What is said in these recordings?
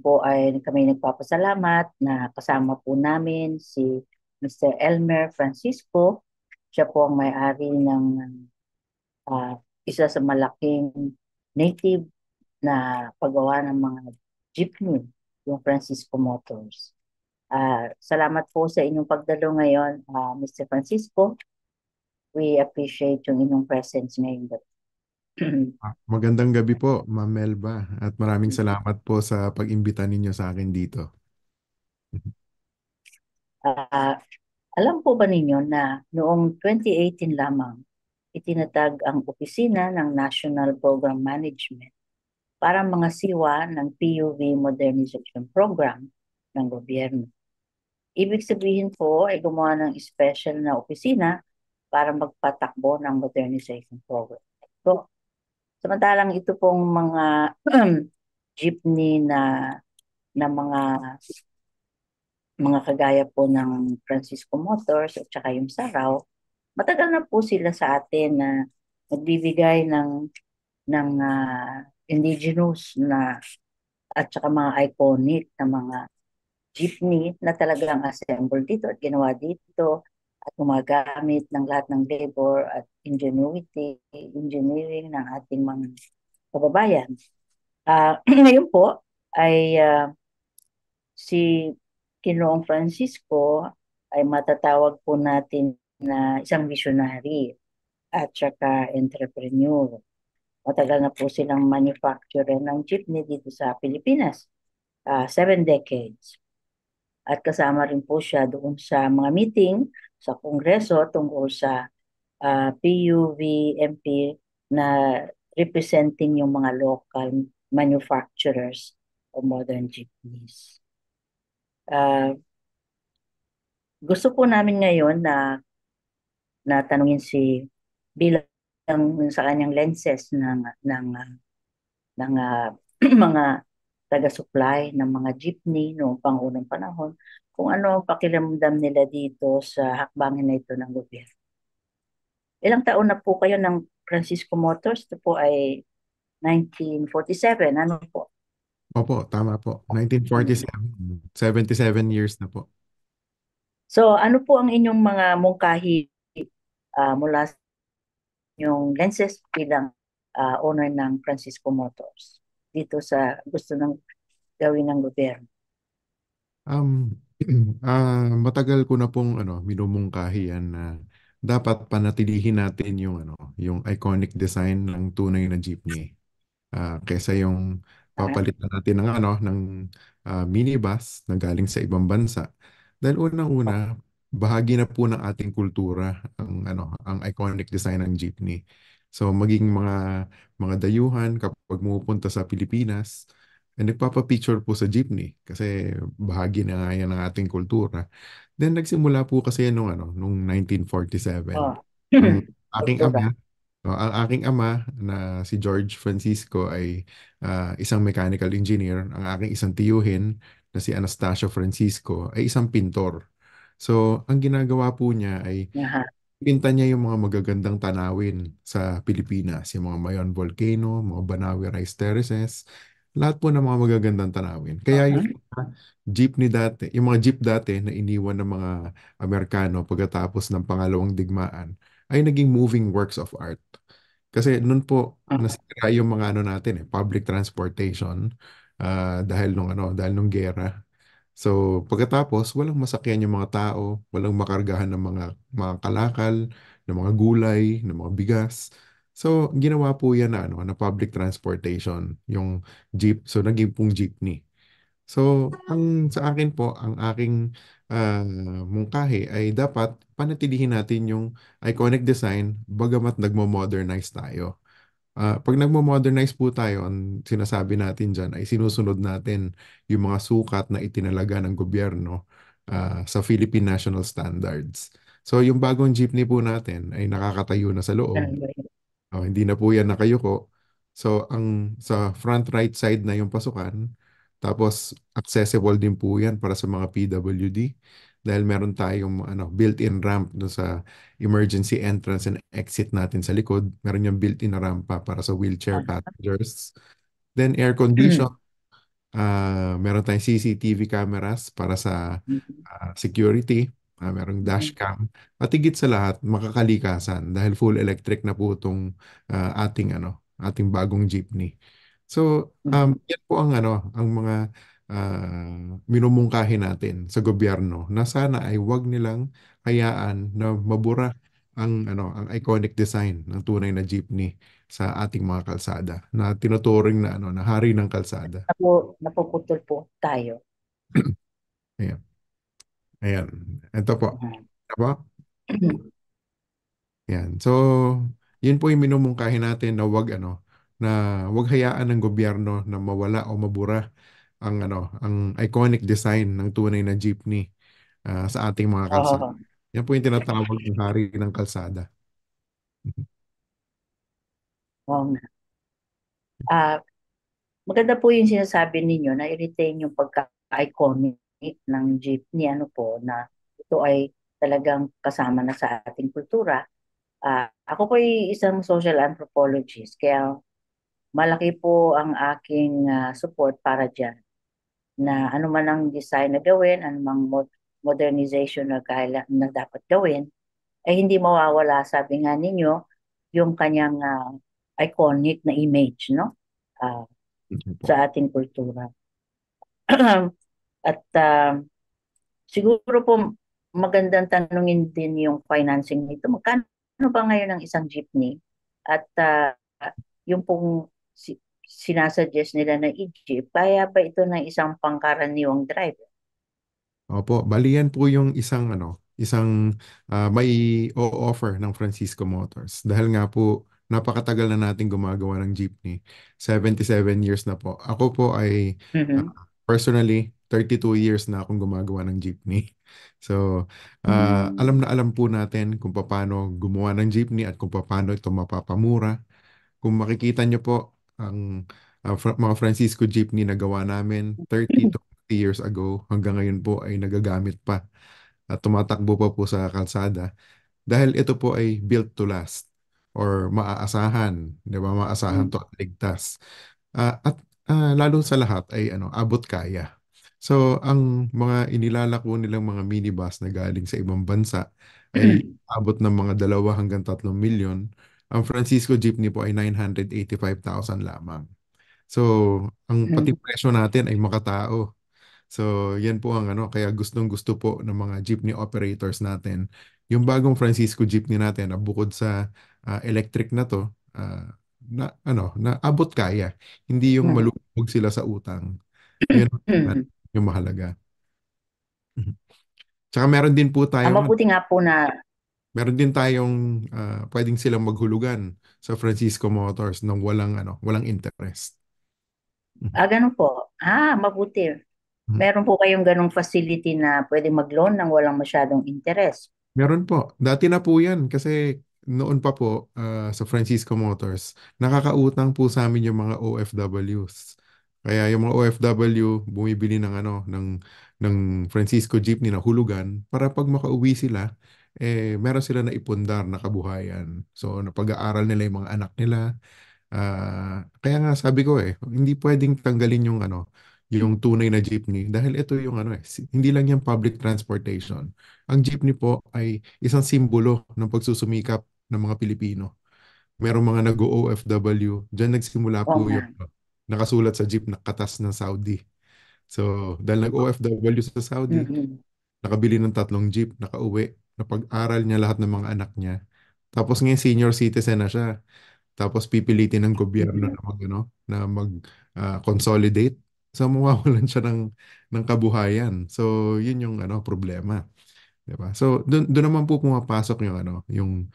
po ay kami nagpapasalamat na kasama po namin si Mr. Elmer Francisco. Siya po ang may-ari ng ah, isa sa malaking native na paggawa ng mga jeepney, yung Francisco Motors. Salamat po sa inyong pagdalo ngayon, Mr. Francisco. We appreciate yung inyong presence ngayon. Magandang gabi po, Ma'am Melba, at maraming salamat po sa pag-imbita ninyo sa akin dito. Ah, Alam po ba ninyo na noong 2018 lamang, itinatag ang opisina ng National Program Management para mga siwa ng PUV Modernization Program ng gobyerno. Ibig sabihin po ay gumawa ng special na opisina para magpatakbo ng modernization program. So, samantalang ito pong mga jeepney na mga kagaya po ng Francisco Motors at saka yung Saraw, matagal na po sila sa atin na nagbibigay ng indigenous na at saka mga iconic na mga jeepney na talagang assembled dito at ginawa dito at gumagamit ng lahat ng labor at ingenuity, engineering ng ating mga kababayan. Ngayon po ay si Ginoong Francisco ay matatawag po natin na isang visionary at saka entrepreneur. Matagal na po silang manufacturer ng jeepney dito sa Pilipinas, 7 decades. At kasama rin po siya doon sa mga meeting sa Kongreso tungkol sa PUVMP na representing yung mga local manufacturers of modern jeepneys. Ah, Gusto po namin ngayon na tanungin si bilang sa kanyang lenses ng mga taga-supply ng mga jeepney noong pangunang panahon, kung ano ang pakiramdam nila dito sa hakbangin na ito ng gobyerno. Ilang taon na po kayo ng Francisco Motors? Ito po ay 1947. Ano po? Opo, tama po. 1947, 77 years na po. So, ano po ang inyong mga mungkahi mula sa inyong lenses bilang owner ng Francisco Motors dito sa gusto ng gawin ng gobyerno? Um, Matagal ko na pong minumungkahi yan na dapat panatilihin natin yung yung iconic design ng tunay na jeepney. Kaysa yung Ah, papalitan natin ng minibus na galing sa ibang bansa. Dahil unang-una, bahagi na po ng ating kultura ang iconic design ng jeepney. So maging mga dayuhan kapag pumupunta sa Pilipinas, nagpapapicture po sa jeepney kasi bahagi na nga yan ng ating kultura. Then nagsimula po kasi nung 1947. oh. Ang aking Kultura. ama ang aking ama na si George Francisco ay isang mechanical engineer. Ang aking isang tiyuhin na si Anastasio Francisco ay isang pintor. So, ang ginagawa po niya ay Aha. pinta niya yung mga magagandang tanawin sa Pilipinas, yung mga Mayon Volcano, mga Banawe Rice Terraces, lahat po ng mga magagandang tanawin. Kaya yung Okay. mga jeepney dati, yung mga jeep dati na iniwan ng mga Amerikano pagkatapos ng Pangalawang Digmaan ay naging moving works of art. Kasi noon po nasira yung mga natin public transportation dahil nung gera. So, pagkatapos, walang masakyan yung mga tao, walang makargahan ng mga kalakal, ng mga gulay, ng mga bigas. So, ginawa po yan na public transportation, yung jeep. So, naging pong jeepney. So, sa akin po, ang aking mungkahi ay dapat panatilihin natin yung iconic design bagamat nagmo-modernize tayo. Pag nagmo-modernize po tayo, ang sinasabi natin dyan ay sinusunod natin yung mga sukat na itinalaga ng gobyerno sa Philippine National Standards. So yung bagong jeepney po natin ay nakakatayo na sa loob. Ganun ba yun? Hindi na po yan nakayuko. So ang sa front right side na yung pasukan, tapos accessible din po yan para sa mga PWD dahil meron tayong built-in ramp do sa emergency entrance and exit natin sa likod. Meron yung built-in na rampa para sa wheelchair Ah. passengers. Then air condition. Meron tayong CCTV cameras para sa Mhm. security. Merong Mhm. dashcam. At higit sa lahat, makakalikasan dahil full electric na po itong ating bagong jeepney. So, Mhm. yan po ang mga minumungkahi natin sa gobyerno na sana ay wag nilang hayaan na mabura ang iconic design ng tunay na jeepney sa ating mga kalsada na tinuturing na hari ng kalsada. Napuputol po tayo. Ayan. Ayan. Ito po. Mhm. Ito po. Yan. So, yun po yung minumungkahi natin na wag hayaan ng gobyerno na mawala o mabura ang iconic design ng tunay na jeepney sa ating mga kalsada. Oo. Yan po yung tinatawag ng hari ng kalsada. Oo nga. Ah, Maganda po yung sinasabi ninyo na i-retain yung pagka-iconic ng jeepney, ano po, na ito ay talagang kasama na sa ating kultura. Ako po ay isang social anthropologist, kaya malaki po ang aking support para dyan na ano man ang design na gawin, ano mang modernization na dapat gawin, ay hindi mawawala, sabi nga ninyo, yung kanyang iconic na image, no? Ah, Yun po. sa ating kultura. At siguro po magandang tanungin din yung financing nito. Magkano ba ngayon ang isang jeepney? At yung pong sinasuggest nila na i-jeep, kaya ba ito ng isang pangkaraniwang driver? Opo, bali yan po yung isang may o-offer ng Francisco Motors. Dahil nga po, napakatagal na natin gumagawa ng jeepney. 77 years na po. Ako po ay Mhm. personally, 32 years na akong gumagawa ng jeepney. So, Mm. alam na alam po natin kung paano gumawa ng jeepney at kung paano ito mapapamura. Kung makikita nyo po, ang mga Francisco jeepney na gawa namin 30 to 50 years ago hanggang ngayon po ay nagagamit pa at tumatakbo pa po sa kalsada dahil ito po ay built to last or maaasahan, 'di ba? Maaasahan to at ligtas. At lalo sa lahat ay abot kaya. So, ang mga inilalako nilang mga minibus na galing sa ibang bansa ay abot ng mga 2 hanggang 3 milyon. Ang Francisco Jeepney po ay 985,000 lamang. So, ang pati Mhm. presyo natin ay makatao. So, yan po kaya gustong-gusto po ng mga jeepney operators natin. Yung bagong Francisco Jeepney natin, na bukod sa electric na to, na abot kaya. Hindi yung Mhm. malulubog sila sa utang. Yun Mhm. yung mahalaga. Mhm. Tsaka meron din po tayong, Mabuti nga po na, meron din tayong pwedeng silang maghulugan sa Francisco Motors ng walang interest. Mhm. ganun po. Mabuti. Mhm. Meron po kayong ganong facility na pwede mag-loan ng walang masyadong interest. Meron po. Dati na po yan kasi noon pa po sa Francisco Motors, nakakautang po sa amin yung mga OFWs. Kaya yung mga OFW bumibili ng Francisco Jeepney na hulugan para pag makauwi sila, meron sila na ipundar na kabuhayan. So napag-aaral nila yung mga anak nila. Kaya nga sabi ko hindi pwedeng tanggalin yung tunay na jeepney dahil ito yung hindi lang yung public transportation. Ang jeepney po ay isang simbolo ng pagsusumikap ng mga Pilipino. Merong mga nag-OFW, diyan nagsimula Oo po nga. yung nakasulat sa jeep na katas ng Saudi. So, dahil nag-OFW sa Saudi, Mm-mm. nakabili ng 3 jeep, nakauwi, napag-aral niya lahat ng mga anak niya. Tapos ngayon senior citizen na siya. Tapos pipilitin ng gobyerno Mm-mm. na mag consolidate. So mawawalan siya ng kabuhayan. So yun yung problema, 'di ba? So doon naman po pumapasok yung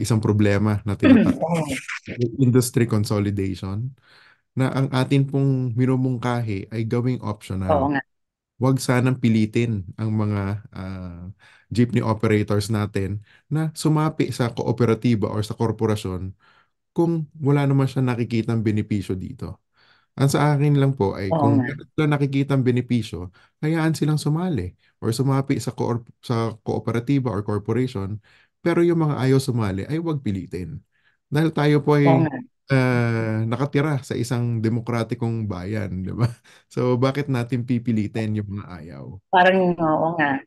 isang problema na tinatawag Oo. industry consolidation na ang atin pong minumungkahi ay gawing Oo optional. nga. Huwag sanang pilitin ang mga jeepney operators natin na sumapi sa kooperatiba or sa korporasyon kung wala naman siya nakikitang benepisyo dito. Ang sa akin lang po ay Oo kung nga. meron sila nakikitang benepisyo, hayaan silang sumali or sumapi sa kooperatiba or corporation, pero yung mga ayaw sumali ay huwag pilitin. Dahil tayo po Oo ay nga. nakatira sa isang demokratikong bayan, di ba? So bakit natin pipilitin yung mga ayaw? Parang, oo nga,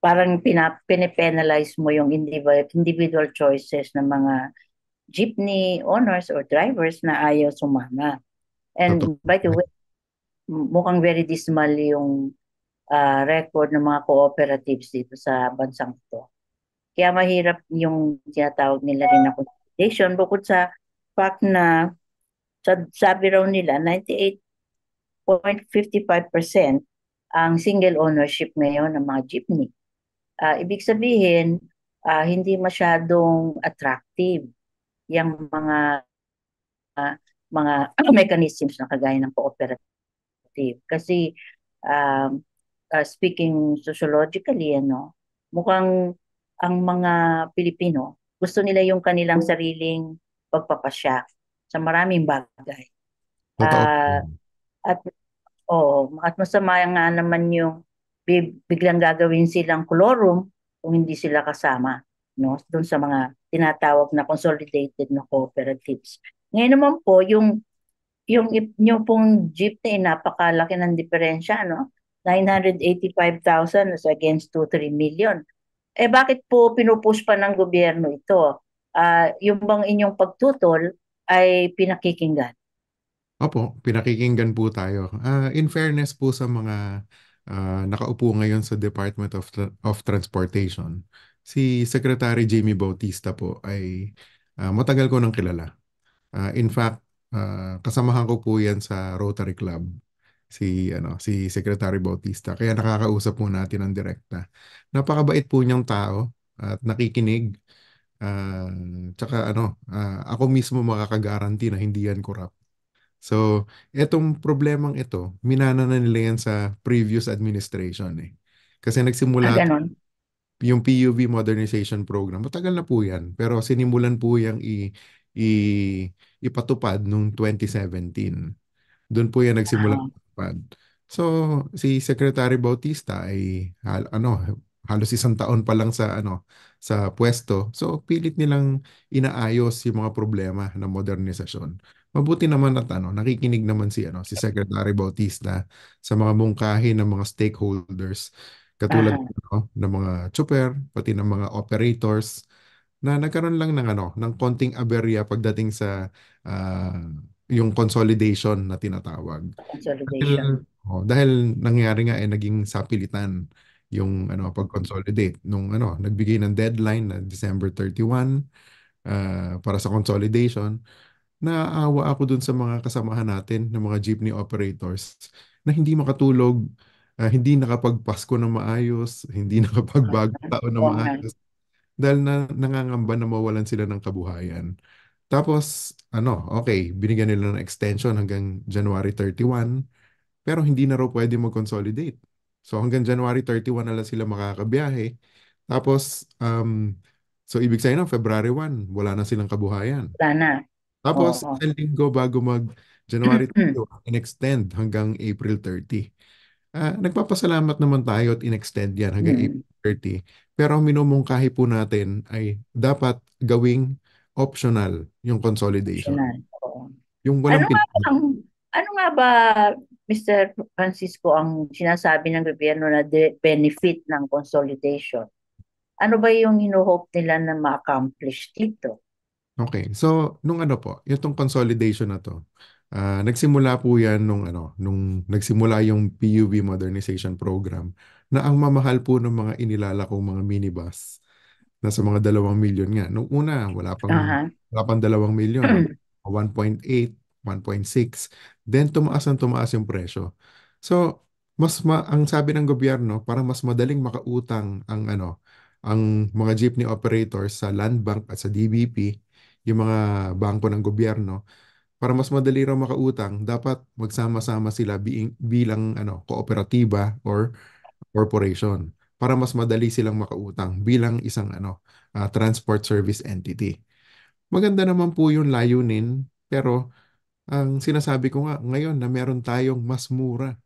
parang pinipenalize mo yung individual choices ng mga jeepney owners or drivers na ayaw sumama. Totoo. And by the way, mukhang very dismal yung record ng mga cooperatives dito sa bansang ito. Kaya mahirap yung tinatawag nila rin na consolidation bukod sa fact na sabi raw nila 98.55% ang single ownership ngayon ng mga jeepney. Ibig sabihin, hindi masyadong attractive yung mga mechanisms na kagaya ng cooperative. Kasi um, speaking sociologically, mukhang ang mga Pilipino gusto nila yung kanilang sariling pagpapasya sa maraming bagay. Totoo. Ah, at at masama nga naman yung biglang gagawin silang quorum kung hindi sila kasama, no? Doon sa mga tinatawag na consolidated na cooperatives. Ngayon naman po, yung pong jeepney, napakalaki ng diferensya, no? 985,000 as against 2-3 million. Eh bakit po pinupush pa ng gobyerno ito? Yung bang inyong pagtutol ay pinakikinggan? Opo, pinakikinggan po tayo. In fairness po sa mga nakaupo ngayon sa Department of Transportation, si Secretary Jamie Bautista po ay matagal ko nang kilala. In fact, kasamahan ko po yan sa Rotary Club, si Secretary Bautista. Kaya nakakausap po natin ng direkta. Napakabait po niyang tao at nakikinig. Ah, Tsaka ako mismo makakagaranti na hindi yan corrupt. So, etong problemang ito, minana na nila yan sa previous administration eh. Kasi nagsimula Ganon. yung PUV Modernization Program. Matagal na po yan, pero sinimulan po yung i, ipatupad noong 2017. Doon po yan nagsimula Ah, ipatupad. So, si Secretary Bautista ay halos isang taon pa lang sa pwesto. So, pilit nilang inaayos yung mga problema ng modernisasyon. Mabuti naman at nakikinig naman si Secretary Bautista sa mga mungkahi ng mga stakeholders katulad aha, ng mga chopper, pati ng mga operators na nagkaroon lang ng konting aberya pagdating sa ah, yung consolidation na tinatawag. consolidation. Dahil nangyari nga naging sapilitan yung pag-consolidate nung nagbigay ng deadline na December 31 para sa consolidation. Naaawa ako dun sa mga kasamahan natin ng mga jeepney operators na hindi makatulog, hindi nakapagpasko na maayos, hindi nakapagbagong taon na Oo nga. maayos dahil nangangamba na mawalan sila ng kabuhayan. Tapos, okay, binigyan nila ng extension hanggang January 31, pero hindi na raw pwede mag-consolidate. So hanggang January 31 na lang sila makakabiyahe. Tapos, so ibig sabihin ng February 1, wala na silang kabuhayan. Sana. Tapos, Oo. isang linggo bago mag-January 31, in-extend hanggang April 30. Nagpapasalamat naman tayo at in-extend yan hanggang Mm. April 30. Pero ang minumungkahi po natin ay dapat gawing optional yung consolidation. Optional. Oo. Yung Ano walang nga ba pilitin. ano nga ba, Mr. Francisco, ang sinasabi ng gobyerno na benefit ng consolidation? Ano ba yung hinuhope nila na ma-accomplish dito? Okay. So, nung po, itong consolidation na to, nagsimula po yan nung nagsimula yung PUV Modernization Program na ang mamahal po ng mga inilala kong mga minibus. Nasa mga 2 milyon nga. Nung una, Aha. wala pang 2 milyon. 1.8, 1.6. Then tumaas ang tumaas yung presyo. So, ang sabi ng gobyerno, para mas madaling makautang ang mga jeepney operators sa Land Bank at sa DBP, yung mga bangko ng gobyerno, para mas madali raw makautang, dapat magsama-sama sila bilang kooperatiba or corporation para mas madali silang makautang bilang isang transport service entity. Maganda naman po yung layunin, pero ang sinasabi ko nga ngayon na meron tayong mas mura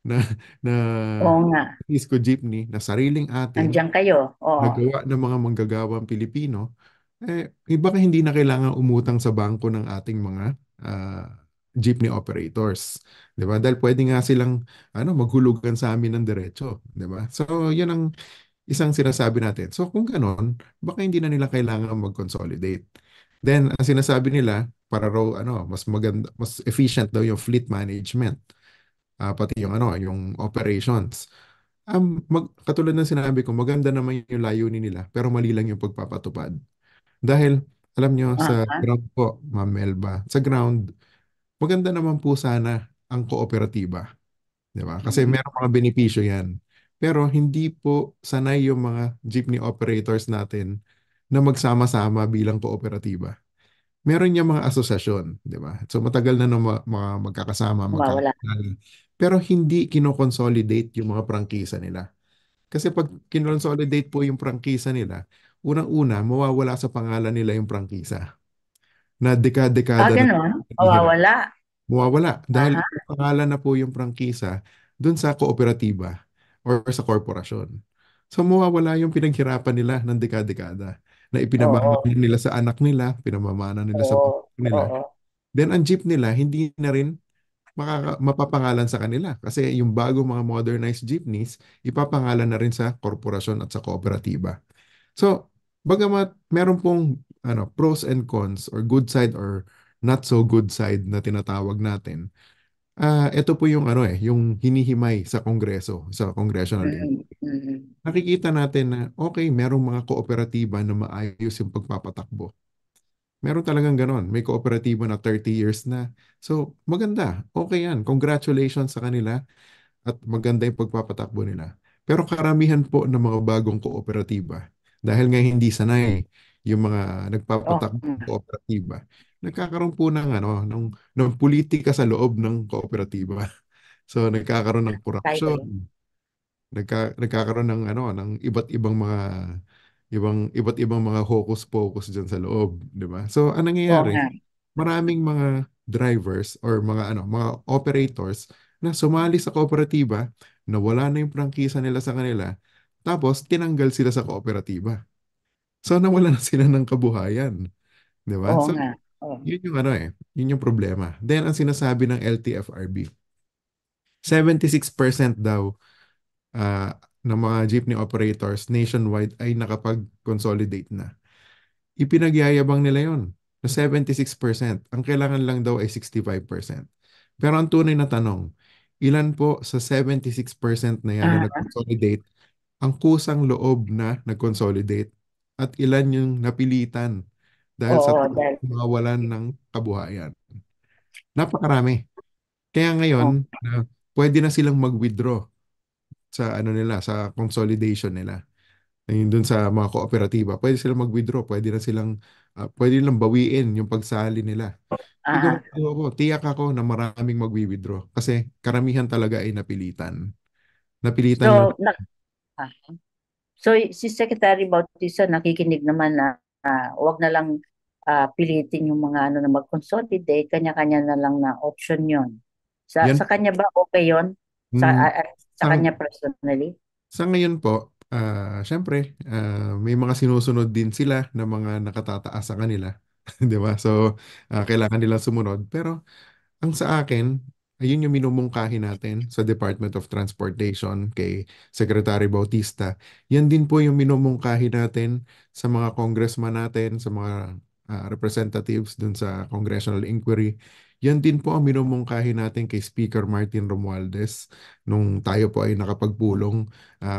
na na Oo nga. Isco Jeepney na sariling atin, Andiyan kayo. Oo. nagawa ng mga manggagawang Pilipino. iba ka hindi na kailangan umutang sa bangko ng ating mga ah, jeepney operators. 'Di ba? Dahil pwede nga silang maghulugan sa amin ng diretso, 'di ba? So, 'yun ang isang sinasabi natin. So, kung ganon, baka hindi na nila kailangan mag-consolidate. Then, ang sinasabi nila, para raw mas maganda, mas efficient daw yung fleet management, pati yung yung operations. Katulad ng sinabi ko, maganda naman yung layunin nila, pero mali lang yung pagpapatupad. Dahil, alam nyo, sa Ah, ground po, Ma'am Melba, sa ground, maganda naman po sana ang kooperatiba. Di ba? Kasi mm, merong mga benepisyo yan. Pero hindi po sanay yung mga jeepney operators natin na magsama-sama bilang kooperatiba. Meron yung mga asosasyon, di ba? So matagal na mga magkakasama, mawawala. magkakilala. Pero hindi kinoconsolidate yung mga prangkisa nila. Kasi pag kinonsolidate po yung prangkisa nila, unang-una, mawawala sa pangalan nila yung prangkisa na dekada-dekada na Ganon, hirap. mawawala. Mawawala dahil Aha, pangalan na po yung prangkisa dun sa kooperatiba or sa korporasyon. So mawawala yung pinaghirapan nila ng dekada-dekada na ipinamana oo, nila sa anak nila, pinamamana nila sa oo, mga anak nila. oo. Then ang jeep nila hindi na rin mapapangalan sa kanila kasi yung bagong mga modernized jeepneys ipapangalan na rin sa korporasyon at sa kooperatiba. So, bagamat meron pong pros and cons or good side or not so good side na tinatawag natin. Ito po yung yung hinihimay sa Kongreso, sa congressional Mm, mm, nakikita natin na okay, merong mga kooperatiba na maayos yung pagpapatakbo. Meron talagang ganon. May kooperatiba na 30 years na. So, maganda. Okay yan. Congratulations sa kanila at maganda yung pagpapatakbo nila. Pero karamihan po ng mga bagong kooperatiba, dahil nga hindi sanay yung mga oh, nagpapatakbo ng kooperatiba, nagkakaroon po ng politika sa loob ng kooperatiba. So nagkakaroon ng kaya korupsyon, yun. nagkakaroon ng ng iba't ibang mga hocus pocus diyan sa loob, 'di ba? So anong Oo nangyayari? nga. Maraming mga drivers or mga operators na sumali sa kooperatiba, nawala na yung prangkisa nila sa kanila, tapos tinanggal sila sa kooperatiba. So nawala na sila ng kabuhayan, 'di ba? Oo So nga. Oo. yun yung yun yung problema. Then ang sinasabi ng LTFRB, 76% daw ng mga jeepney operators nationwide ay nakapag-consolidate na. Ipinagyayabang nila yon na 76%. Ang kailangan lang daw ay 65%. Pero ang tunay na tanong, ilan po sa 76% na yan na Ah, nag-consolidate ang kusang loob na nag-consolidate at ilan yung napilitan dahil sa oo, dahil, mawalan ng kabuhayan. Napakarami. Kaya ngayon, oh, pwede na silang mag-withdraw sa nila, sa consolidation nila. Ayun dun sa mga kooperatiba, pwede silang mag-withdraw, pwede nilang bawiin yung pagsali nila. ah, Sigurado ako, tiyak ako na maraming mag-withdraw kasi karamihan talaga ay napilitan. Napilitan lang. so, ah, so, si Secretary Bautista nakikinig naman na wag na lang pilitin yung mga ano na mag-consolidate, kanya-kanya na lang na option yon. Sa Yan, kanya ba okay yon? Sa, mm, sa kanya personally? sa ngayon po, syempre, may mga sinusunod din sila na mga nakatataas sa kanila. 'Di ba? So, kailangan nilang sumunod. Pero ang sa akin, ayun yung minumungkahi natin sa Department of Transportation kay Secretary Bautista. Yan din po yung minumungkahi natin sa mga congressman natin, sa mga representatives dun sa congressional inquiry. Yan din po ang minumungkahi natin kay Speaker Martin Romualdez nung tayo po ay nakapagpulong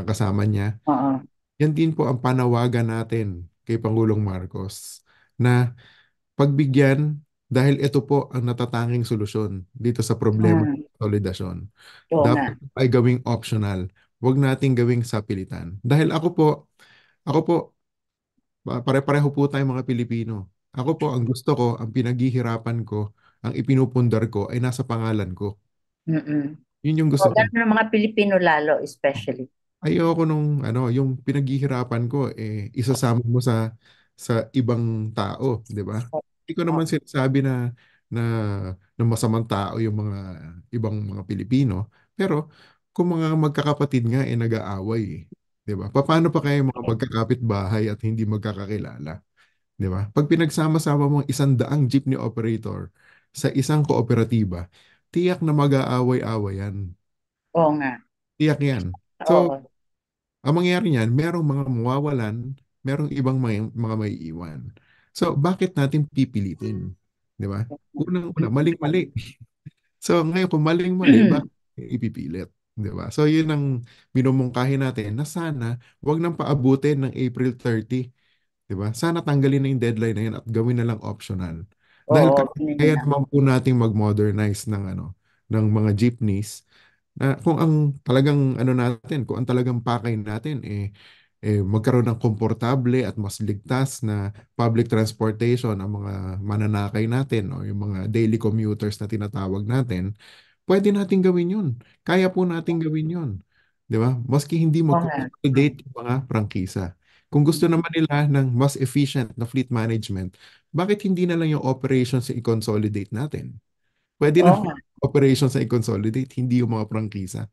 kasama niya. Oo. Yan din po ang panawagan natin kay Pangulong Marcos na pagbigyan dahil ito po ang natatanging solusyon dito sa problema Mm, ng konsolidasyon. oo nga. Dapat ay gawing optional. Huwag nating gawing sapilitan. Dahil ako po, pare-pareho po tayong mga Pilipino. Ako po, ang gusto ko, ang pinaghihirapan ko, ang ipinupundar ko ay nasa pangalan ko. Mm-mm. Yun yung So, gusto ko. ganun ang mga Pilipino lalo, especially. Ayoko nung yung pinaghihirapan ko isasama mo sa ibang tao, 'di ba? Hindi ko naman Oo. sinasabi na na masamang tao yung mga ibang mga Pilipino, pero kung mga magkakapatid nga nag-aaway, 'di ba? Paano pa kayo mga magkakapit bahay at hindi magkakakilala, Di ba? Pag pinagsama-sama mo ang 100 jeepney operator sa isang kooperatiba, tiyak na mag-aaway-away yan. Oo nga. Tiyak yan. So, Oo. ang mangyayari niyan, merong mga mawawalan, merong ibang mga maiiwan. So, bakit natin pipilitin? Di ba? Unang-una, maling-mali. So, ngayon kung maling-mali, bakit ipipilit? Di ba? So, yun ang minumungkahi natin na sana wag nang paabutin ng April 30. 'Di ba? Sana tanggalin na yung deadline na yun at gawin na lang optional. Dahil Oo, ganun na kaya lang. naman po nating mag-modernize ng ng mga jeepneys na kung ang talagang natin, kung ang talagang pakay natin magkaroon ng komportable at mas ligtas na public transportation ang mga mananakay natin o yung mga daily commuters na tinatawag natin, pwede nating gawin yun. Kaya po nating gawin yun. Di ba? Maski hindi Oo nga. mag-consolidate yung mga prangkisa. Kung gusto naman nila ng mas efficient na fleet management, bakit hindi na lang yung operations i-consolidate natin? Pwede Oo naman nga. operations na i-consolidate, hindi yung mga prangkisa.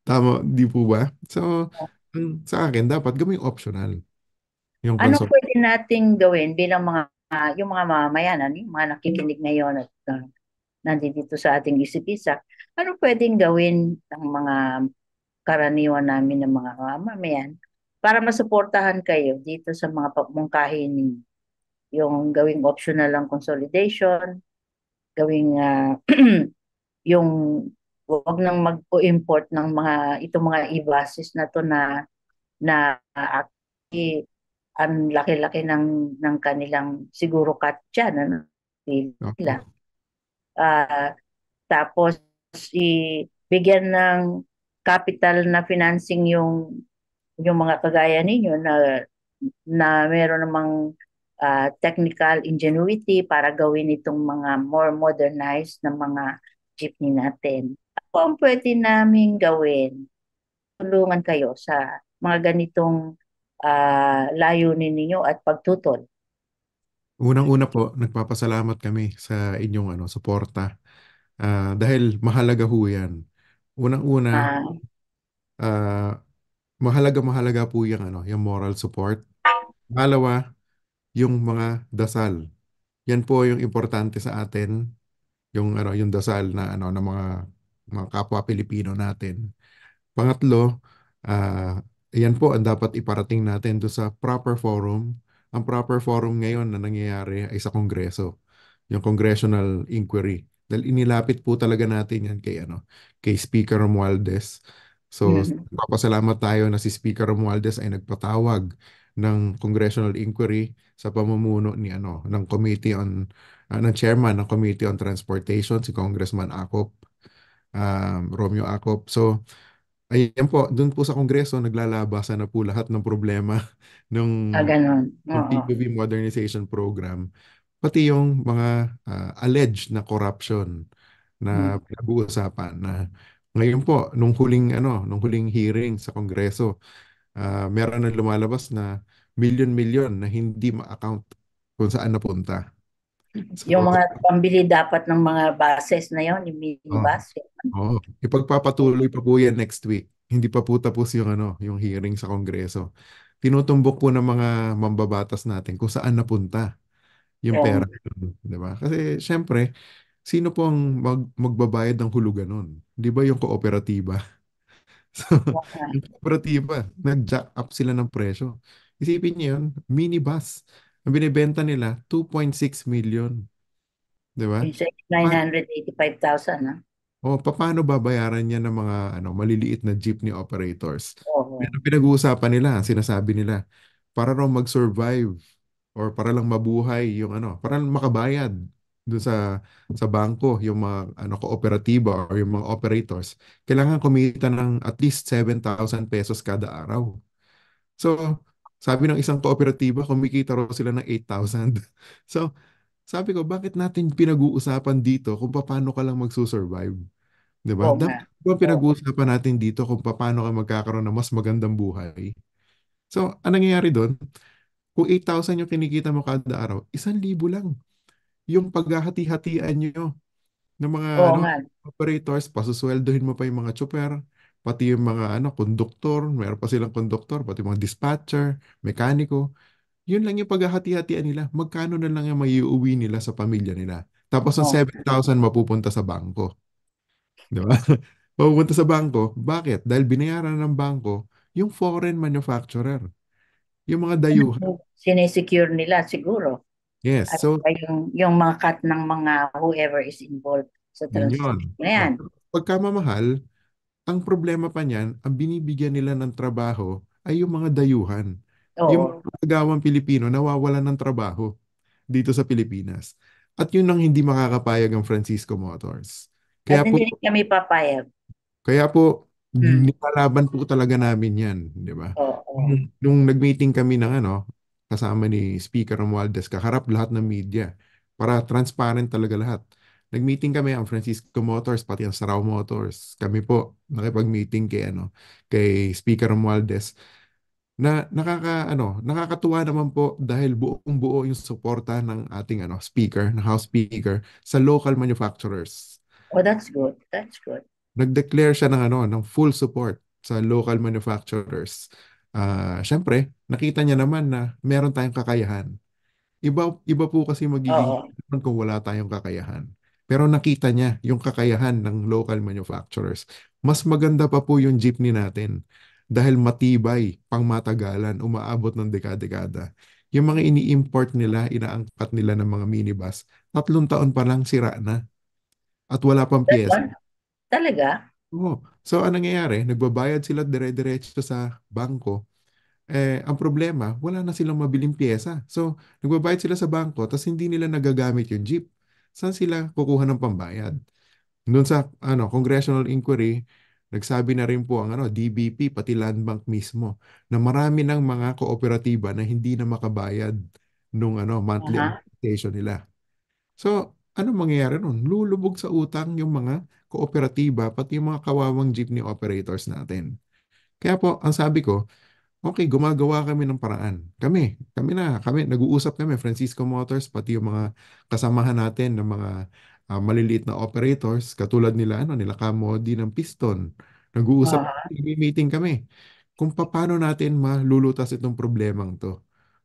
Tama, di po ba? So, sa akin, dapat gawing optional yung Ano consol. pwede nating gawin bilang mga yung mga mamamayan, ano, yung mga nakikinig ngayon at nandito sa ating isip-isa, ano pwedeng gawin ng mga karaniwan namin ng mga mamamayan para masuportahan kayo dito sa mga pagmungkahi ninyo? Yung gawing optional lang consolidation, gawing yung wag nang mag-import ng mga itong mga e-buses na to na actually ang laki-laki ng kanilang siguro cut dyan, ano, nila. Opo. Ah, tapos bigyan ng capital na financing yung mga kagaya ninyo na meron namang technical ingenuity para gawin itong mga more modernized na mga jeepney natin. Ako ang pwede namin gawin, tulungan kayo sa mga ganitong layunin ninyo at pagtutol. Unang-una po, nagpapasalamat kami sa inyong suporta. Dahil mahalaga ho yan. Unang-una, Ah, ah, mahalaga-mahalaga po yung moral support. Pangalawa, yung mga dasal. Yan po yung importante sa atin, yung dasal na ng mga kapwa Pilipino natin. Pangatlo, yan po ang dapat iparating natin do sa proper forum. Ang proper forum ngayon na nangyayari ay sa Kongreso, yung congressional inquiry. Dahil inilapit po talaga natin yan kay Speaker Romualdez. So, mhm. papasalamat tayo na si Speaker Romualdez ay nagpatawag ng congressional inquiry sa pamumuno ng ng chairman ng Committee on Transportation, si Congressman Acop, Romeo Acop. So, ayan po, doon po sa Kongreso, naglalabasan na po lahat ng problema ng, Ganon. ng Oo. PUV Modernization Program, pati yung mga alleged na corruption na Mm. pinag-uusapan na ngayon po, nung huling hearing sa Kongreso, meron na lumalabas na milyon-milyon na hindi ma-account kung saan napunta. Yung So, mga pambili dapat ng mga buses na yon, yung oh, minibus. Oo, ipagpapatuloy pa po yan next week. Hindi pa po tapos yung hearing sa Kongreso. Tinutumbok po ng mga mambabatas natin kung saan napunta yung pera, Yung, di ba? Kasi syempre, sino po ang magbabayad ng hulugan nun? Di ba yung kooperatiba? So, yung kooperatiba, nag-jack up sila ng presyo. Isipin niyo yun, minibus. Ang binibenta nila, 2.6 million. Di ba? yung sa 985,000, ha? Paano babayaran niya ng mga maliliit na jeepney operators? Oo. Yan ang pinag-uusapan nila, ang sinasabi nila, para raw mag-survive or para lang mabuhay para lang makabayad doon sa bangko, yung mga kooperatiba or yung mga operators, kailangan kumita ng at least 7,000 pesos kada araw. So, sabi ng isang kooperatiba, kumikita raw sila ng 8,000. So, sabi ko, bakit natin pinag-uusapan dito kung paano ka lang magsusurvive? 'Di ba? Oo nga. Dapat ba Oo. pinag-uusapan natin dito kung paano ka magkakaroon ng mas magandang buhay? So, anong nangyayari doon? Kung 8,000 yung kinikita mo kada araw, 1,000 lang. Yung paghahati-hatian nyo ng mga Oo nga. operators, pasusweldohin mo pa yung mga tsuper, pati yung mga konduktor, meron pa silang konduktor, pati mga dispatcher, mekaniko. Yun lang yung paghahati-hatian nila. Magkano na lang yung maiuwi nila sa pamilya nila. Tapos ang Oo. 7,000 mapupunta sa bangko. Di ba? Mapupunta sa bangko. Bakit? Dahil binayaran ng bangko yung foreign manufacturer. Yung mga dayuhan. Sinesecure nila siguro. Yes. At So, saka yung mga cut ng mga whoever is involved sa yun yun. transaction na Oh, yan. pagkamamahal, ang problema pa niyan, ang binibigyan nila ng trabaho ay yung mga dayuhan. Yung Oo. mga kagawang Pilipino nawawalan ng trabaho dito sa Pilipinas. At yun ang hindi makakapayag ang Francisco Motors. At Kaya hindi po, rin kami papayag. kaya po, Hmm. nilalaban po talaga namin yan, di ba? Oo. Nung nag-meeting kami ng kasama ni Speaker Romualdez, kaharap lahat ng media, para transparent talaga lahat. Nag-meeting kami ang Francisco Motors, pati ang Sarao Motors. Kami po nakipag-meeting kay Speaker Romualdez na nakakatuwa naman po dahil buong buo yung suporta ng ating speaker, ng House Speaker sa local manufacturers. Oh, that's good. That's good. Nag-declare siya ng full support sa local manufacturers. Syempre, nakita niya naman na meron tayong kakayahan. Iba, iba po kasi magiging Oo. sitwasyon kung wala tayong kakayahan. Pero nakita niya yung kakayahan ng local manufacturers. Mas maganda pa po yung jeepney natin dahil matibay, pangmatagalan, umaabot ng dekada-dekada. Yung mga ini-import nila, inaangkat nila ng mga minibus, 3 taon pa lang sira na at wala pang That piyesa. one, talaga? Oo. So, anong nangyayari? Nagbabayad sila dire-diretso sa bangko. Ang problema, wala na silang mabiling pyesa. So, nagbabayad sila sa bangko, tapos hindi nila nagagamit yung jeep. Saan sila kukuha ng pambayad? Doon sa congressional inquiry, nagsabi na rin po ang DBP, pati Land Bank mismo, na marami ng mga kooperatiba na hindi na makabayad nung monthly Aha. amortization nila. So, ano mangyayari nun? Lulubog sa utang yung mga kooperatiba, pati yung mga kawawang jeepney operators natin. Kaya po, ang sabi ko, okay, gumagawa kami ng paraan. Kami, nag-uusap kami, Francisco Motors, pati yung mga kasamahan natin ng mga maliliit na operators, katulad nila Camodi ng Piston. Nag-uusap, Aha. meeting kami kung paano natin malulutas itong problemang to.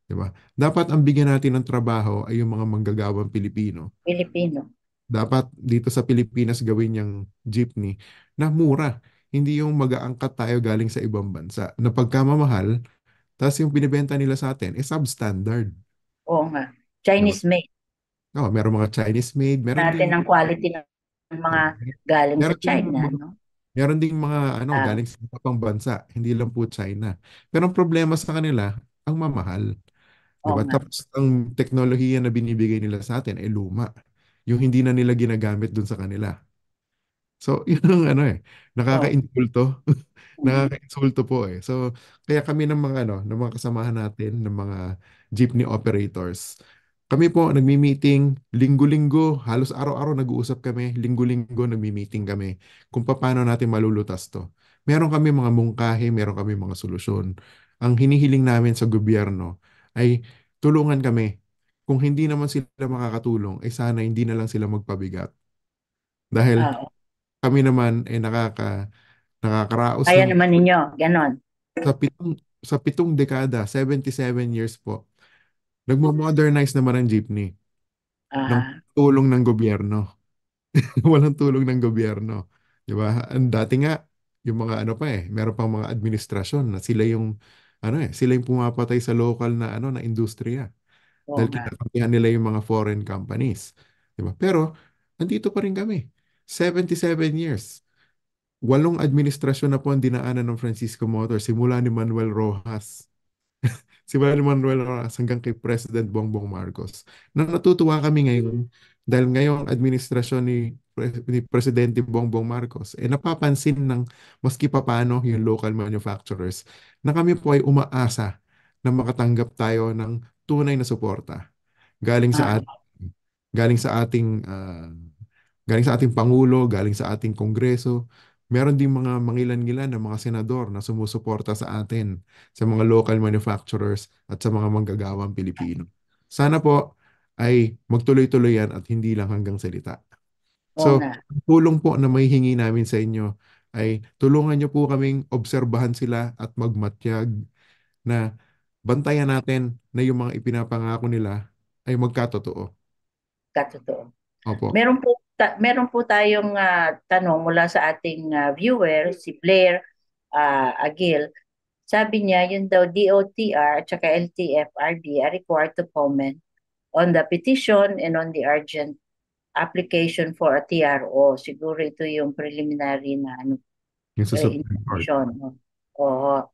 Di ba? Dapat ang bigyan natin ng trabaho ay yung mga manggagawang Pilipino. Filipino. Dapat dito sa Pilipinas gawin yung jeepney na mura. Hindi yung mag-aangkat tayo galing sa ibang bansa na pagkamamahal, tapos yung binibenta nila sa atin is substandard. Oo nga. Diba? Chinese made. Oh, meron mga Chinese made, meron Natin ding ang quality ng mga oh, galing sa meron ding China, no? meron ding mga Ah, galing sa iba pang bansa, hindi lang po China. Pero ang problema sa kanila, ang mamahal. Di oo ba? nga. Tapos ang teknolohiya na binibigay nila sa atin ay luma. Yung hindi na nila ginagamit dun sa kanila. So, yun ang Oo. nakaka-insulto. Mhm. Nakaka-insulto po eh. So, kaya kami ng mga kasamahan natin, ng mga jeepney operators, kami po nagmi-meeting linggo-linggo, halos araw-araw nag-uusap kami, linggo-linggo nagmi-meeting kami kung paano natin malulutas to. Meron kami mga mungkahi, meron kami mga solusyon. Ang hinihiling namin sa gobyerno ay tulungan kami. Kung hindi naman sila makakatulong, ay sana hindi na lang sila magpabigat. Dahil Oo. kami naman ay nakakaraos Kaya ng naman ninyo, ganon. sa pitong dekada, 77 years po. Nagmo-modernize naman ang jeepney ng Ah, tulong ng gobyerno. Walang tulong ng gobyerno. 'Di ba? Ang dati nga yung mga pa meron pang mga administrasyon na sila yung pumapatay sa local na industriya oo dahil nga. kinakampihan nila yung mga foreign companies. 'Di ba? Pero nandito pa rin kami. 77 years. 8 administrasyon na po ang dinaanan ng Francisco Motors simula ni Manuel Rojas. Simula ni Manuel Rojas hanggang kay President Bongbong Marcos. Na natutuwa kami ngayon dahil ngayong administrasyon ni Presidente Bongbong Marcos, napapansin ng maski papano yung local manufacturers na kami po ay umaasa na makatanggap tayo ng tunay na suporta galing sa Ah, at galing sa ating galing sa ating Pangulo, galing sa ating Kongreso. Meron din mga mangilan-ngilan na mga senador na sumusuporta sa atin, sa mga local manufacturers at sa mga manggagawang Pilipino. Sana po ay magtuloy-tuloy yan at hindi lang hanggang salita. oo nga. So, ang tulong po na may hingi namin sa inyo ay tulungan niyo po kaming obserbahan sila at magmatyag na bantayan natin na yung mga ipinapangako nila ay magkatotoo. Katotoo. Opo. Meron po tayong tanong mula sa ating viewer, si Blair Agil. Sabi niya, yun daw DOTR at saka LTFRB are required to comment on the petition and on the urgent application for a TRO. Siguro ito yung preliminary na Yung sa Supreme Court. information. No? Oo.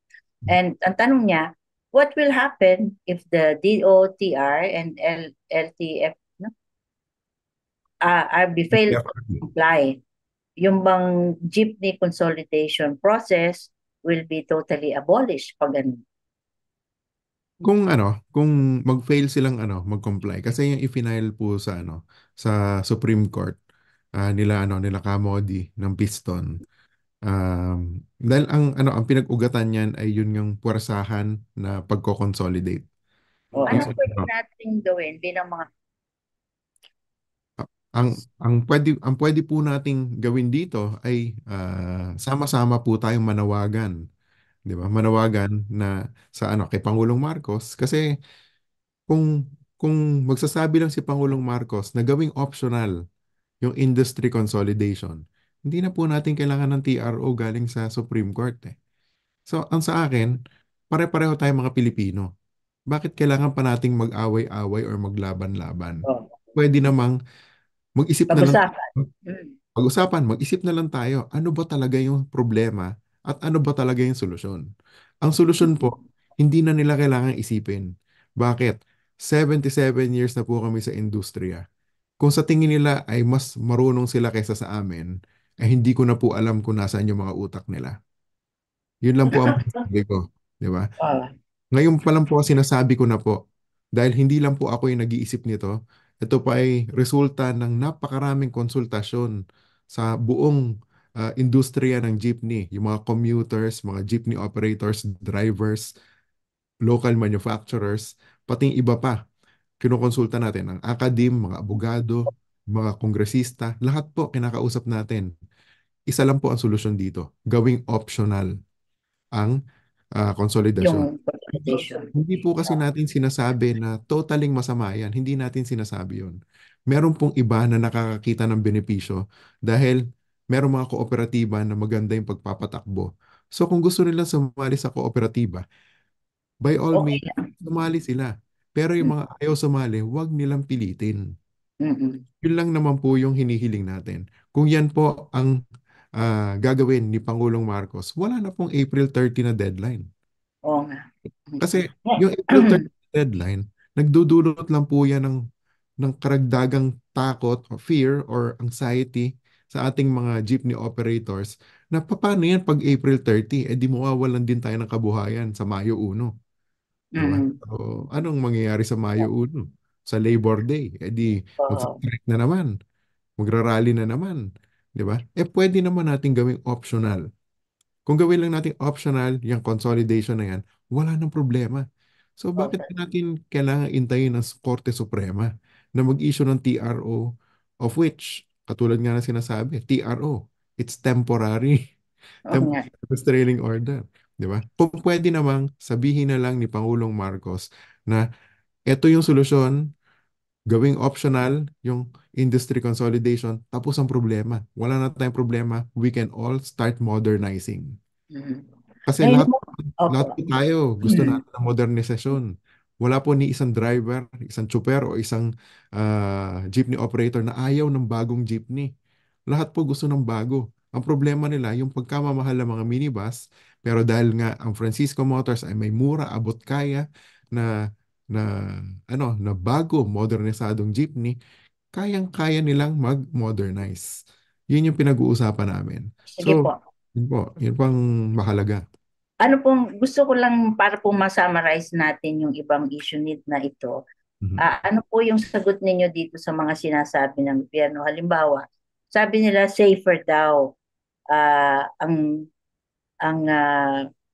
And ang tanong niya, what will happen if the DOTR and LTF no, RB fail to LTFRB. comply? Yung bang jeepney consolidation process will be totally abolished pag ganun. Kung mag-fail silang mag-comply kasi yung i-final po sa sa Supreme Court nila Camodi ng Piston. Dahil ang pinag-ugatan niyan ay yun yung puwersahan na pagko-consolidate. O, Yung ano pwede natin gawin bilang mga ang pwede po nating gawin dito ay sama-sama po tayong manawagan, 'di ba? Manawagan na sa kay Pangulong Marcos kasi kung kung magsasabi lang si Pangulong Marcos na gawing optional yung industry consolidation, hindi na po natin kailangan ng TRO galing sa Supreme Court eh. So, ang sa akin, pare-pareho tayong mga Pilipino. Bakit kailangan pa nating mag-away-away or maglaban-laban? oh, Pwede namang mag-isip na lang. pag-usapan? Mm. Pag-usapan, mag-isip na lang tayo, ano ba talaga yung problema at ano ba talaga yung solusyon? Ang solusyon po, hindi na nila kailangan isipin. Bakit? 77 years na po kami sa industriya. Kung sa tingin nila ay mas marunong sila kaysa sa amin, ay hindi ko na po alam kung nasaan yung mga utak nila. Yun lang po ang sabi ko, di ba? Ah, Ngayon pa lang po sinasabi ko na po, dahil hindi lang po ako yung nag-iisip nito, ito pa ay resulta ng napakaraming konsultasyon sa buong industriya ng jeepney, yung mga commuters, mga jeepney operators, drivers, local manufacturers, pati yung iba pa. Kinukonsulta natin ang academe, mga abogado, mga kongresista, lahat po kinakausap natin. Isa lang po ang solusyon dito, gawing optional ang konsolidasyon. yung consolidation. Hindi po kasi natin sinasabi na totaling masama yan. Hindi natin sinasabi yun. Meron pong iba na nakakakita ng benepisyo dahil meron mga kooperatiba na maganda yung pagpapatakbo. So kung gusto nilang sumali sa kooperatiba, by all Okay means, lang. sumali sila. Pero Mm, yung mga ayaw sumali, huwag nilang pilitin. mm. Yun lang naman po yung hinihiling natin. Kung yan po ang gagawin ni Pangulong Marcos, wala na pong April 30 na deadline. Oo nga. Kasi yung April 30 deadline, nagdudulot lang po yan ng karagdagang takot o fear or anxiety sa ating mga jeepney operators na paano yan pag April 30, di mawawalan din tayo ng kabuhayan sa Mayo 1. Di ba? Mm. So, anong mangyayari sa Mayo 1? Sa Labor Day, di Oo. magsa-strike na naman, magrarally na naman. Di ba? Pwede naman natin gawing optional. Kung gawin lang natin optional, yung consolidation na yan, wala nang problema. So bakit Okay. natin kailangan intayin ng Korte Suprema na mag-issue ng TRO of which, katulad nga na sinasabi, TRO, it's temporary. Oo nga. Temporary restraining order. Di ba? Kung pwede namang sabihin na lang ni Pangulong Marcos na ito yung solusyon, gawing optional yung industry consolidation, tapos ang problema. Wala na tayong problema. We can all start modernizing. Mm. Kasi Ngayon lahat, mo, opo. lahat po tayo gusto Mm. natin ng modernisasyon. Wala po ni isang driver, isang tsuper o isang jeepney operator na ayaw ng bagong jeepney. Lahat po gusto ng bago. Ang problema nila, yung pagkamamahal ng mga minibus, pero dahil nga ang Francisco Motors ay may mura, abot kaya na na na bago, modernisadong jeepney, kayang-kaya nilang mag-modernize. Yun yung pinag-uusapan namin. Sige So, po. yun po ang mahalaga. Ano pong, gusto ko lang para po ma-summarize natin yung ibang issue need na ito. Mhm. Ano po yung sagot ninyo dito sa mga sinasabi ng gobyerno? Halimbawa, sabi nila safer daw ang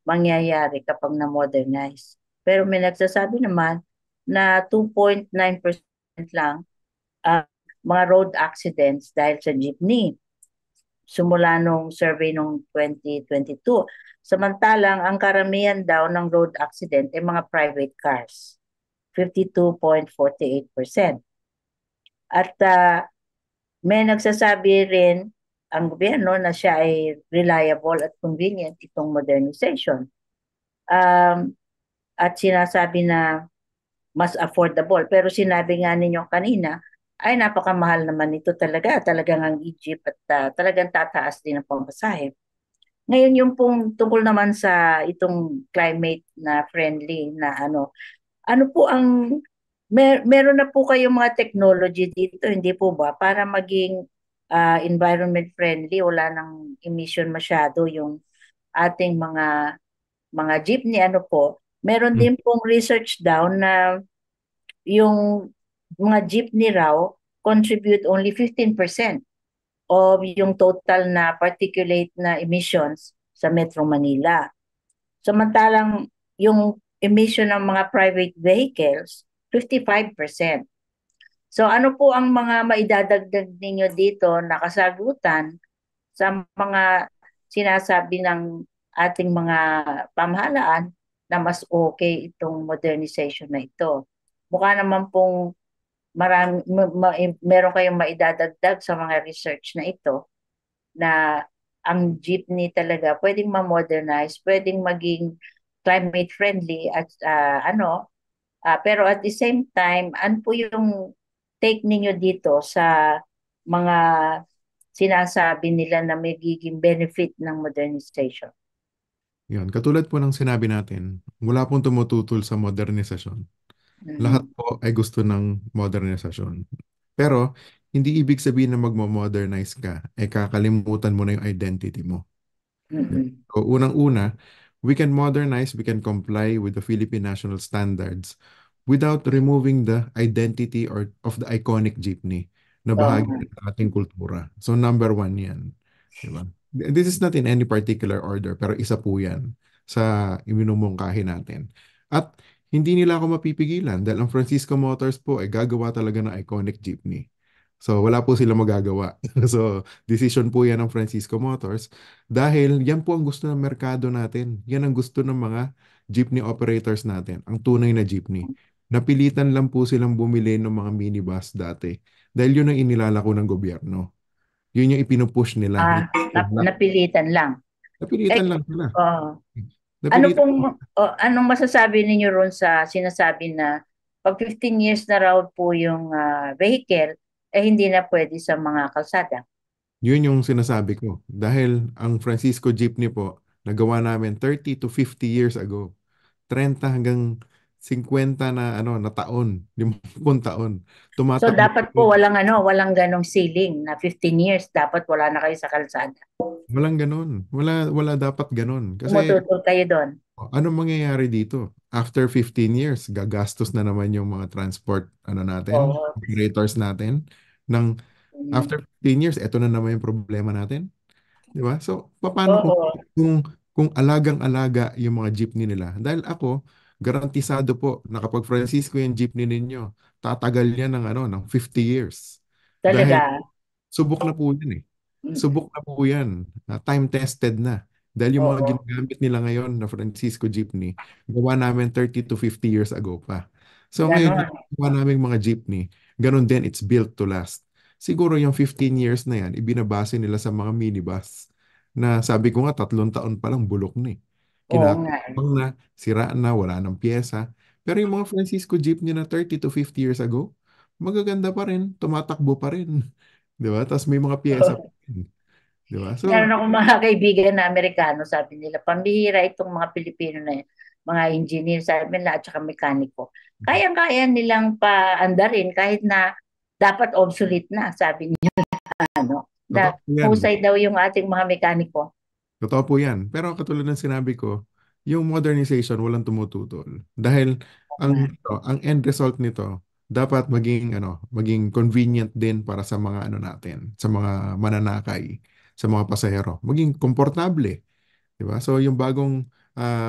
mangyayari kapag na-modernize. Pero may nagsasabi naman na 2.9% lang ang mga road accidents dahil sa jeepney. simula nung survey nung 2022. Samantalang ang karamihan daw ng road accident ay mga private cars, 52.48%. At may nagsasabi rin ang gobyerno na siya ay reliable at convenient itong modernization. Um, at sinasabi na mas affordable. Pero sinabi nga ninyo kanina, ay napakamahal naman ito talaga. Talagang ang Egypt at talagang tataas din ang pamasahe. Ngayon yung pong tungkol naman sa itong climate na friendly na ano po ang meron na po kayong mga technology dito, hindi po ba? Para maging environment friendly, wala nang emission masyado yung ating mga jeepney, ano po. Meron Mm. din pong research daw na yung mga jeepney raw contribute only 15% of yung total na particulate na emissions sa Metro Manila. Samantalang yung emission ng mga private vehicles, 55%. So ano po ang mga maidadagdag ninyo dito na kasagutan sa mga sinasabi ng ating mga pamahalaan na mas okay itong modernization na ito? Mukha naman pong meron kayong maidadagdag sa mga research na ito na ang jeepney talaga pwedeng ma-modernize, pwedeng maging climate friendly at pero at the same time, ano po yung take ninyo dito sa mga sinasabi nila na magiging benefit ng modernization? Yun. Katulad po ng sinabi natin, wala pong tumututol sa modernisasyon. Lahat Mm-mm. po ay gusto ng modernisasyon. Pero, hindi ibig sabihin na magmo-modernize ka, ay kakalimutan mo na yung identity mo. Mm-mm. So, unang-una, we can modernize, we can comply with the Philippine national standards without removing the identity or of the iconic jeepney na Oo bahagi nga. ng ating kultura. So, number one yan. Diba? This is not in any particular order, pero isa po yan sa iminumungkahi natin. At hindi nila ako mapipigilan dahil ang Francisco Motors po ay gagawa talaga ng iconic jeepney. So, wala po sila magagawa. So, decision po yan ng Francisco Motors dahil yan po ang gusto ng merkado natin. Yan ang gusto ng mga jeepney operators natin, ang tunay na jeepney. Napilitan lang po silang bumili ng mga minibus dati dahil yun ang inilalako ng gobyerno. Yun yung ipinupush nila. Ah, napilitan lang. Eh, Napilitan lang sila. ano Napilitan. pong, anong masasabi ninyo ron sa sinasabi na pag 15 years na raw po yung vehicle, eh hindi na pwede sa mga kalsada? Yun yung sinasabi ko. Dahil ang Francisco Jeepney po, nagawa namin 30 to 50 years ago. 30 hanggang 50 na na taon, 50 taon. So Tumatakbo. dapat po walang ganong ceiling na 15 years dapat wala na kayo sa kalsada. Walang ganun. Wala dapat ganun. Kasi Tumututol kayo doon. anong mangyayari dito? After 15 years, gagastos na naman yung mga transport natin, Oo. operators natin. Ng Mm. after 15 years, eto na naman yung problema natin. Di ba? So, paano Oo. kung alagang-alaga yung mga jeepney nila? Dahil ako, garantisado po na kapag Francisco yung jeepney ninyo, tatagal yan ng 50 years. Dahil Talaga. subok na po yan eh. Mm. Subok na po yan. Time-tested na. Dahil yung mga Oo. ginagamit nila ngayon na Francisco jeepney, gawa namin 30 to 50 years ago pa. So ngayon, Ganon. yung gawa namin mga jeepney, ganun din, it's built to last. Siguro yung 15 years na yan, ibinabase nila sa mga minibus na sabi ko nga, 3 taon pa lang bulok na eh. Oo nga. Kinakapang na, sira na, wala ng pyesa. Pero yung mga Francisco jeepney na 30 to 50 years ago, magaganda pa rin, tumatakbo pa rin. Di ba? Tapos may mga pyesa pa rin. Di ba? Meron So, akong mga kaibigan na Amerikano, sabi nila, pambihira itong mga Pilipino na mga engineer, sabi nila, at saka mekaniko. Kayang-kaya nilang paandarin kahit na dapat obsolete na, sabi niya, totoo na po yan. husay daw yung ating mga mekaniko. Totoo po yan. Pero katulad ng sinabi ko, yung modernization walang tumututol. Dahil ang end result nito dapat maging convenient din para sa mga natin, sa mga mananakay, sa mga pasahero. Maging komportable, 'di ba? So yung bagong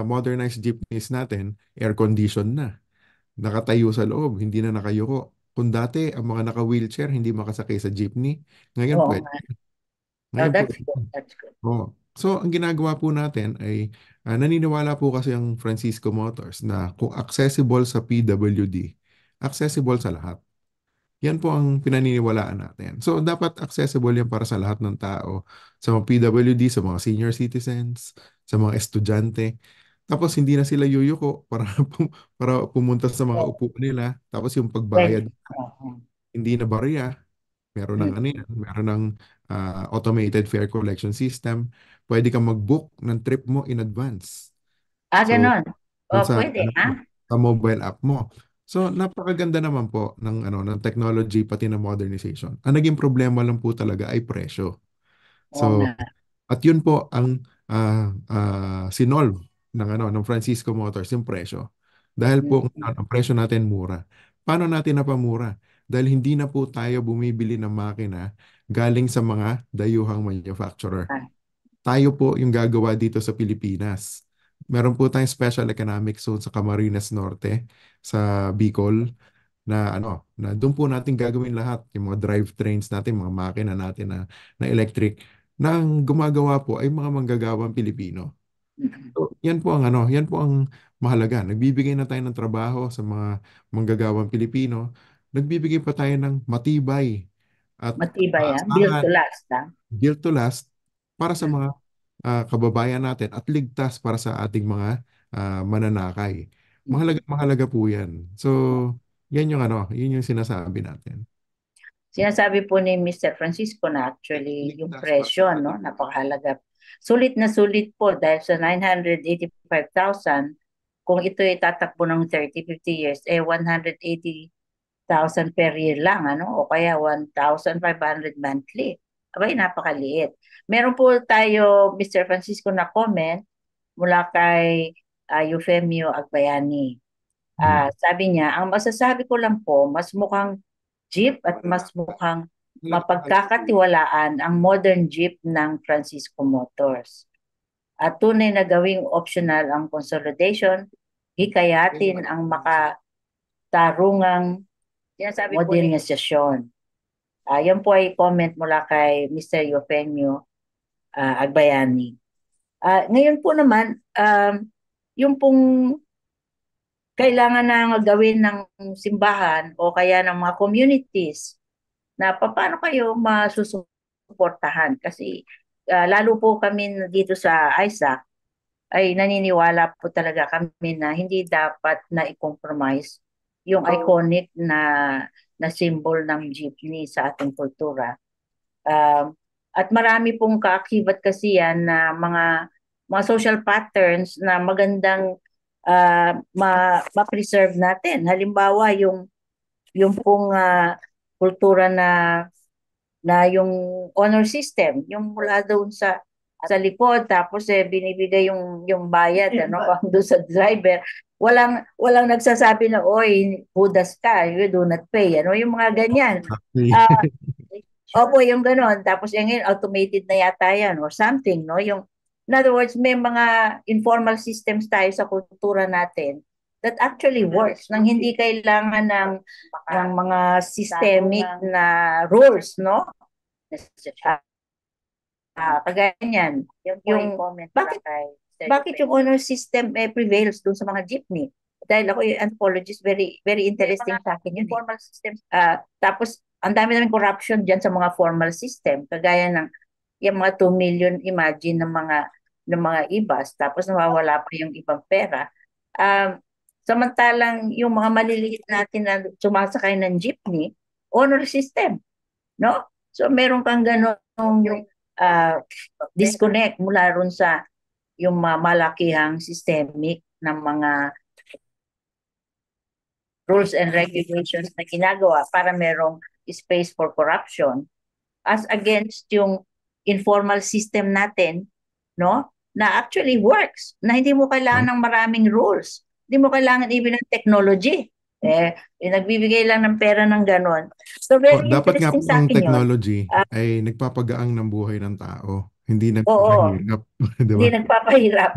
modernized jeepneys natin, air condition na. Nakatayo sa loob, hindi na nakayuko. Kung dati ang mga naka-wheelchair hindi makasakay sa jeepney, ngayon Oo pwede. nga. Oh, Ngayon po, that's good. That's good. oh. So, ang ginagawa po natin ay naniniwala po kasi ang Francisco Motors na kung accessible sa PWD, accessible sa lahat. Yan po ang pinaniniwalaan natin. So, dapat accessible yan para sa lahat ng tao. Sa mga PWD, sa mga senior citizens, sa mga estudyante. Tapos, hindi na sila yuyuko para, para pumunta sa mga Oh, upo nila. Tapos, yung pagbayad, pwede. Oo. hindi na barya. Meron ng ano Mm. yan, meron ng automated fare collection system. Pwede kang mag-book ng trip mo in advance. So, Ganon. dun Oh, sa pwede, ano mo, ha? sa mobile app mo. So, napakaganda naman po ng ano ng technology pati ng modernization. Ang naging problema lang po talaga ay presyo. Oo nga. So, at yun po ang sinolve ng Francisco Motors yung presyo. Dahil po Mm. ang presyo natin mura. Paano natin napamura? Dahil hindi na po tayo bumibili ng makina galing sa mga dayuhang manufacturer. Ah, Tayo po yung gagawa dito sa Pilipinas. Meron po tayong special economic zone sa Camarines Norte, sa Bicol, na ano, na doon po natin gagawin lahat, yung mga drivetrains natin, mga makina natin na electric, na ang gumagawa po ay mga manggagawang Pilipino. mm. So, yan po ang mahalaga. Nagbibigay na tayo ng trabaho sa mga manggagawang Pilipino. Nagbibigay pa tayo ng matibay at Matibay, ha? Built to maasahan last, ha? built to last para sa Mm. mga kababayan natin at ligtas para sa ating mga mananakay. Mahalaga, Mm. mahalaga po yan. So, yun yung sinasabi natin. Sinasabi po ni Mr. Francisco na actually yung presyo, no, napakahalaga. Sulit po dahil sa 985,000, kung ito ay tatakbo ng 30-50 years, 180,000 per year lang, ano, o kaya 1,500 monthly. Abay, napakaliit. Meron po tayo, Mr. Francisco, na comment mula kay Eufemio Agbayani. Mm. Sabi niya, ang masasabi ko lang po, mas mukhang jeep at mas mukhang mapagkakatiwalaan ang modern jeep ng Francisco Motors. At tunay na gawing optional ang consolidation, hikayatin ang makatarungang modernisasyon. Yan po ay comment mula kay Mr. Eufemio Agbayani. Ngayon po naman, yung pong kailangan na gawin ng simbahan o kaya ng mga communities na paano kayo masusuportahan. Kasi lalo po kami dito sa ISAC ay naniniwala po talaga kami na hindi dapat na i-compromise yung iconic na symbol ng jeepney sa ating kultura. Um, at marami pong kaakibat kasi yan na mga social patterns na magandang ma-preserve natin. Halimbawa, yung pong kultura na yung honor system, yung mula doon sa likod tapos binibigay yung bayad ano pang doon sa driver. Walang nagsasabi na oy, budas ka, you do not pay. Ano yung mga ganyan. Actually, Ah, Opo, yung gano'n. Tapos ngayon, automated na yata yan or something, no? In other words, may mga informal systems tayo sa kultura natin that actually works nang hindi kailangan ng mga systemic na rules, no? Ah, Kagaya niyan, yung bakit yung honor system prevails dun sa mga jeepney? Dahil ako yung anthropologist, very very interesting sa akin yun. Formal systems. Tapos, ang dami namin corruption dyan sa mga formal system. Kagaya ng yung mga 2 million, imagine, ng mga ibas. Tapos, nawawala pa yung ibang pera. Um, Samantalang, yung mga maliliit natin na sumasakay ng jeepney, honor system, no? So, meron kang ganong uh, disconnect mula ron sa yung malakihang systemic ng mga rules and regulations na ginagawa para merong space for corruption as against yung informal system natin, no? Na actually works, na hindi mo kailangan ng maraming rules. Hindi mo kailangan even ng technology. Nagbibigay lang ng pera ng ganon. So, very dapat nga interesting po sa ang akin yun. technology ay nagpapagaang ng buhay ng tao, hindi Oo, nagpapahirap, di hindi ba? nagpapahirap.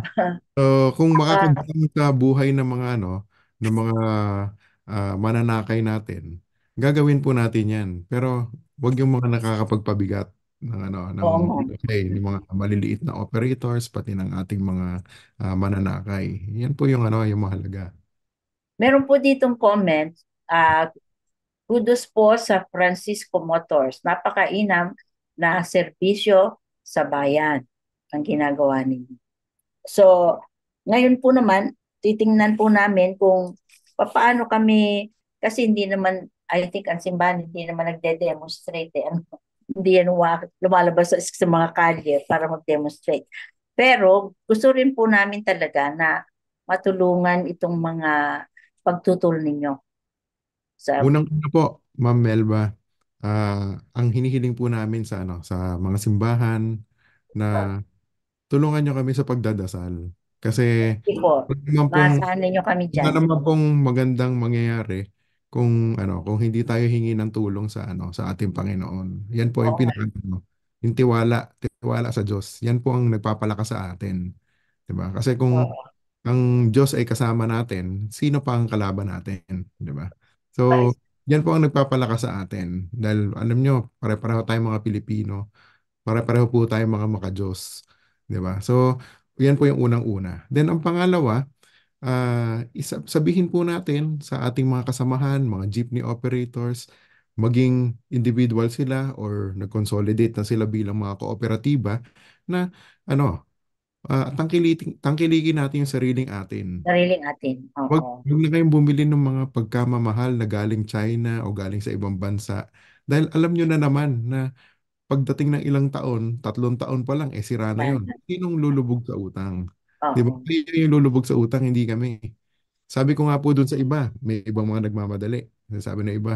So, kung Ah, makakagaan sa buhay ng mga ng mga mananakay natin, gagawin po natin 'yan. Pero wag yung mga nakakapagpabigat ng ano ng Oo nga. ng mga maliliit na operators pati ng ating mga mananakay. Yan po yung ano yung mahalaga. Meron po ditong comment, ah, kudos po sa Francisco Motors. Napakainam na serbisyo sa bayan ang ginagawa ninyo. So, ngayon po naman, titingnan po namin kung paano kami, kasi hindi naman, I think ang simbahan hindi naman nagde-demonstrate. Ano, hindi yan lumalabas sa mga kalye para mag-demonstrate. Pero gusto rin po namin talaga na matulungan itong mga pagtutol ninyo sa Unang-una po, Ma'am Melba, ang hinihiling po namin sa ano sa mga simbahan na tulungan nyo kami sa pagdadasal. Kasi tipo. wala naman pong Maasahan ninyo kami wala dyan. naman pong magandang mangyayari kung hindi tayo hingi ng tulong sa sa ating Panginoon. Yan po yung Oo nga. yung tiwala sa Diyos. Yan po ang nagpapalakas sa atin, 'di ba? Kasi kung Oo. ang Diyos ay kasama natin, sino pa ang kalaban natin, 'di ba? So, yan po ang nagpapalakas sa atin dahil alam nyo, pare-pareho tayong mga Pilipino, pare-pareho po tayong mga maka-Diyos, 'di ba? So, yan po yung unang-una. Then ang pangalawa, sabihin po natin sa ating mga kasamahan, mga jeepney operators, maging individual sila or nag-consolidate na sila bilang mga kooperatiba na ano, tangkilikin natin yung sariling atin. Sariling atin. Oo. Huwag na kayong bumili ng mga pagkamamahal na galing China o galing sa ibang bansa. Dahil alam nyo na naman na pagdating ng ilang taon, 3 taon pa lang, sira na Yan. yun. Sinong lulubog sa utang? Di ba? Oo. Kayo yung lulubog sa utang, hindi kami. Sabi ko nga po dun sa iba, may ibang mga nagmamadali. Sabi na iba,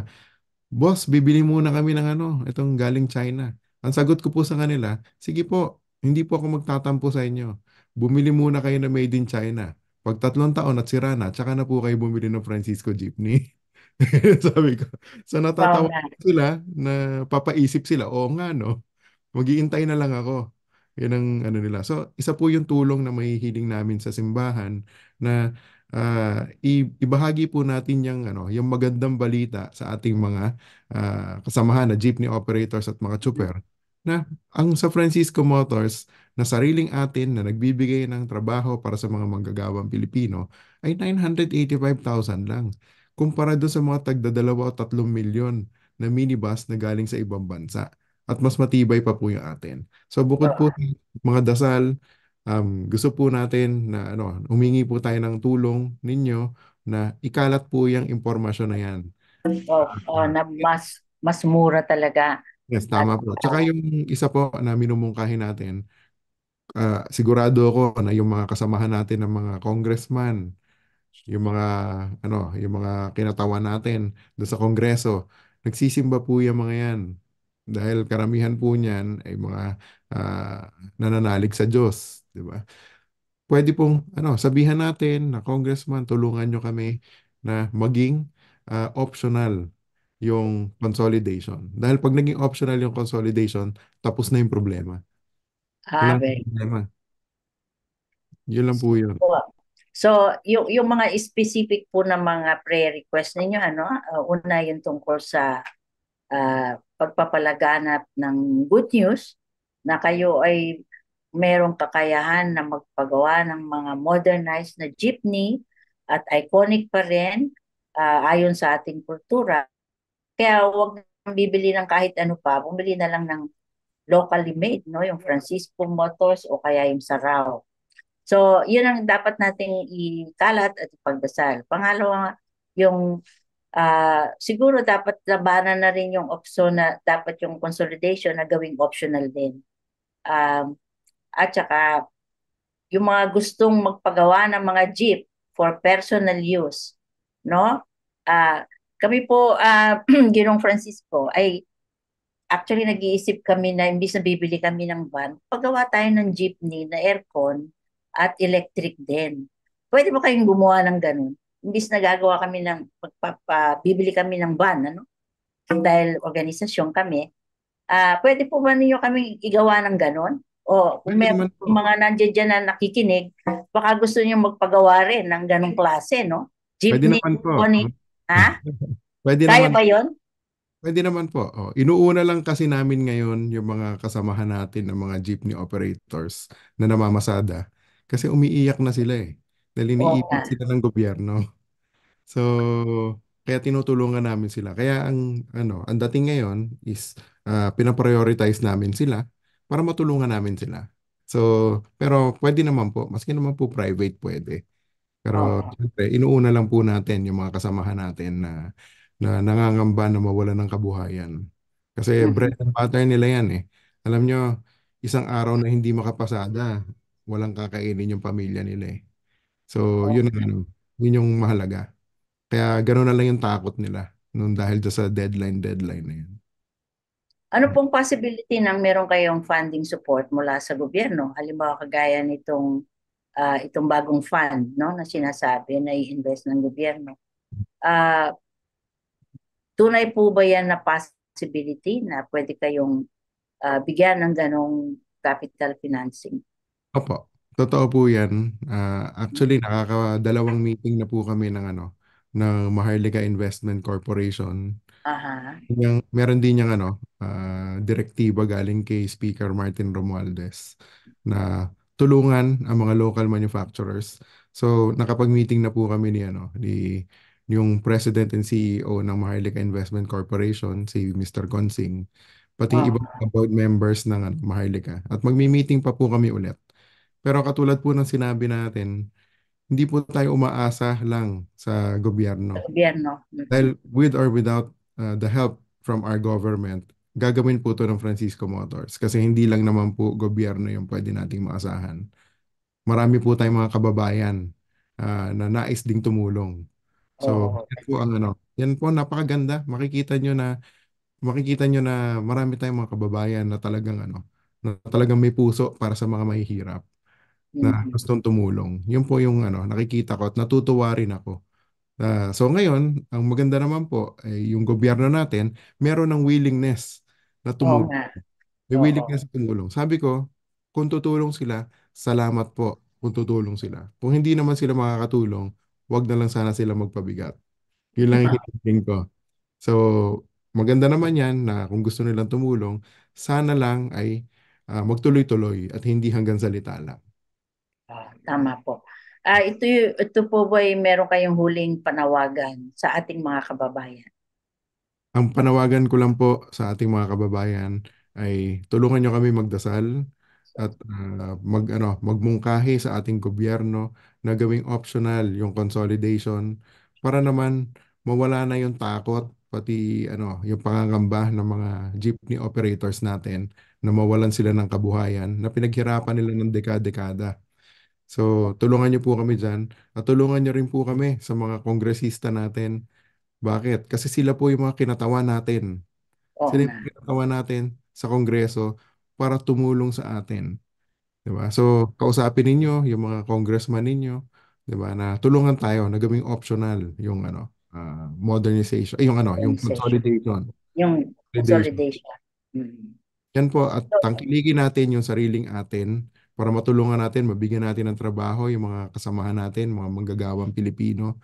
Boss, bibili muna kami ng itong galing China. Ang sagot ko po sa kanila, sige po, hindi po ako magtatampo sa inyo. Bumili muna kayo na made in China. Pag 3 taon at sira na, tsaka na po kayo bumili ng Francisco Jeepney. Sabi ko. So Wow natatawa nga. sila na papaisip sila, oo nga no, maghihintay na lang ako. Yan ang ano nila. So isa po yung tulong na mahihiling namin sa simbahan na ibahagi po natin yung magandang balita sa ating mga kasamahan na jeepney operators at mga chopper na ang sa Francisco Motors na sariling atin na nagbibigay ng trabaho para sa mga manggagawang Pilipino ay 985,000 lang. Kumpara doon sa mga tagda 2 o 3 milyon na minibus na galing sa ibang bansa. At mas matibay pa po yung atin. So bukod po sa mga dasal, gusto po natin na humingi po tayo ng tulong ninyo na ikalat po yung impormasyon na yan. Oo, na mas mura talaga. Yes, At tama po. Tsaka yung isa po na minumungkahi natin, sigurado ako na yung mga kasamahan natin ng mga congressman, yung mga yung mga kinatawan natin doon sa Kongreso, nagsisimba po yung mga yan. Dahil karamihan po niyan ay mga nananalig sa Diyos, di ba? Pwede pong sabihan natin na congressman, tulungan nyo kami na maging optional yung consolidation. Dahil pag naging optional yung consolidation, tapos na yung problema. Wala nang very problema. Yun lang po yun. good. So, yung mga specific po na mga prayer request ninyo, una yung tungkol sa pagpapalaganap ng good news na kayo ay merong kakayahan na magpagawa ng mga modernized na jeepney at iconic pa rin ayon sa ating kultura. Kaya huwag nang bibili ng kahit ano pa, bumili na lang ng locally made, no? Yung Francisco Motors o kaya yung Sarao. So, yun ang dapat nating ikalat at ipagdasal. Pangalawa, yung siguro dapat labanan na rin yung option na dapat yung consolidation na gawing optional din. Um, at saka yung mga gustong magpagawa ng mga jeep for personal use, no? Ah, kami po, Ginong Francisco, ay actually nag-iisip kami na imbis na bibili kami ng van, paggawa tayo ng jeepney na aircon at electric din. Pwede ba kayong gumawa ng ganun? Imbis na gagawa kami bibili kami ng van, ano? Dahil organisasyon kami, pwede po ba ninyo kami igawa ng ganun? O kung Pwede may naman po. mga nandiyan dyan na nakikinig, baka gusto niyo magpagawa rin ng ganung klase, no? Pwede Jeepney, naman po. Connie, ha? Pwede Kaya naman. ba yon? Pwede naman po. Oh, inuuna lang kasi namin ngayon yung mga kasamahan natin ng mga jeepney operators na namamasada. Kasi umiiyak na sila eh. Dahil Oo nga. iniipit sila ng gobyerno. So, kaya tinutulungan namin sila. Kaya ang dating ngayon is pinaprioritize namin sila para matulungan namin sila. So, pero pwede naman po, maski naman po private pwede. Pero Oo. syempre, inuuna lang po natin yung mga kasamahan natin na nangangamba na mawalan ng kabuhayan. Kasi Mhm. bread and butter nila yan eh. Alam nyo, isang araw na hindi makapasada, walang kakainin yung pamilya nila eh. So, Oo. yun yung mahalaga. Kaya gano'n na lang yung takot nila nung dahil dyan sa deadline na yun. Ano pong possibility ng meron kayong funding support mula sa gobyerno? Halimbawa kagaya itong bagong fund, no, na sinasabi na i-invest ng gobyerno. Ah, tunay po ba yan na possibility na pwede kayong bigyan ng ganong capital financing? Opo, totoo po yan. Actually, nakakadalawang meeting na po kami ng Maharlika Investment Corporation. Aha. Meron din yung direktiba galing kay Speaker Martin Romualdez na tulungan ang mga local manufacturers. So nakapag-meeting na po kami ni yung President and CEO ng Maharlika Investment Corporation, si Mr. Consing, pati ibang Oh, mga board members ng Maharlika. At magmi-meeting pa po kami ulit. Pero katulad po ng sinabi natin, hindi po tayo umaasa lang sa sa gobyerno. gobyerno. Dahil with or without the help from our government, gagawin po to ng Francisco Motors. Kasi hindi lang naman po gobyerno yung pwede nating maasahan. Marami po tayong mga kababayan na nais ding tumulong. So, Oo. yan po napakaganda. Makikita nyo na marami tayong mga kababayan na talagang may puso para sa mga mahihirap na Mhm. gustong tumulong. Yun po yung nakikita ko at natutuwa rin ako. So ngayon, ang maganda naman po ay yung gobyerno natin meron ng willingness na Oo tumulong. nga. May Oo. willingness na tumulong. Sabi ko, kung tutulong sila, salamat po kung tutulong sila. Kung hindi naman sila makakatulong, wag na lang sana sila magpabigat. Yun lang yung hinihiling ko. So, maganda naman yan na kung gusto nilang tumulong, sana lang ay magtuloy-tuloy at hindi hanggang salita lang. Tama po. Ito po ba meron kayong huling panawagan sa ating mga kababayan? Ang panawagan ko lang po sa ating mga kababayan ay tulungan nyo kami magdasal at magmungkahi sa ating gobyerno na gawing optional yung consolidation para naman mawala na yung takot pati yung pangangamba ng mga jeepney operators natin na mawalan sila ng kabuhayan na pinaghirapan nila ng dekada-dekada. So, tulungan niyo po kami dyan at tulungan niyo rin po kami sa mga kongresista natin. Bakit? Kasi sila po yung mga kinatawan natin. Oo Sila nga. yung kinatawan natin sa Kongreso para tumulong sa atin. 'Di ba? So, kausapin ninyo yung mga congressman ninyo, 'di ba, na tulungan tayo na gawing optional yung modernization, yung Organization. consolidation. Yung Consolidation. consolidation. Mm. Yan po, at So, tangkilikin natin yung sariling atin para matulungan natin, mabigyan natin ng trabaho yung mga kasamahan natin, mga manggagawang Pilipino.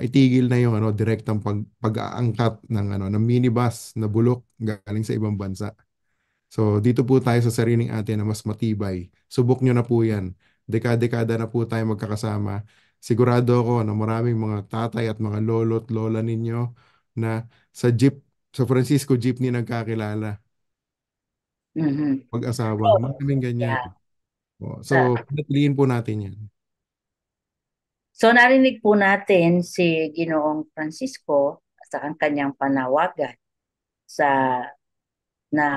Itigil na yung direktang pag-aangkat ng minibus na bulok galing sa ibang bansa. So dito po tayo sa sariling atin na mas matibay. Subok nyo na po yan. Dekada-dekada na po tayo magkakasama. Sigurado ako na maraming mga tatay at mga lolo't lola ninyo na sa Francisco Jeepney nagkakilala. mhm. Mag-asawa. So, Maraming ganyan. yeah. Sa, So, pinatiliin po natin yan. so narinig po natin si Ginoong Francisco sa ang kanyang panawagan sa na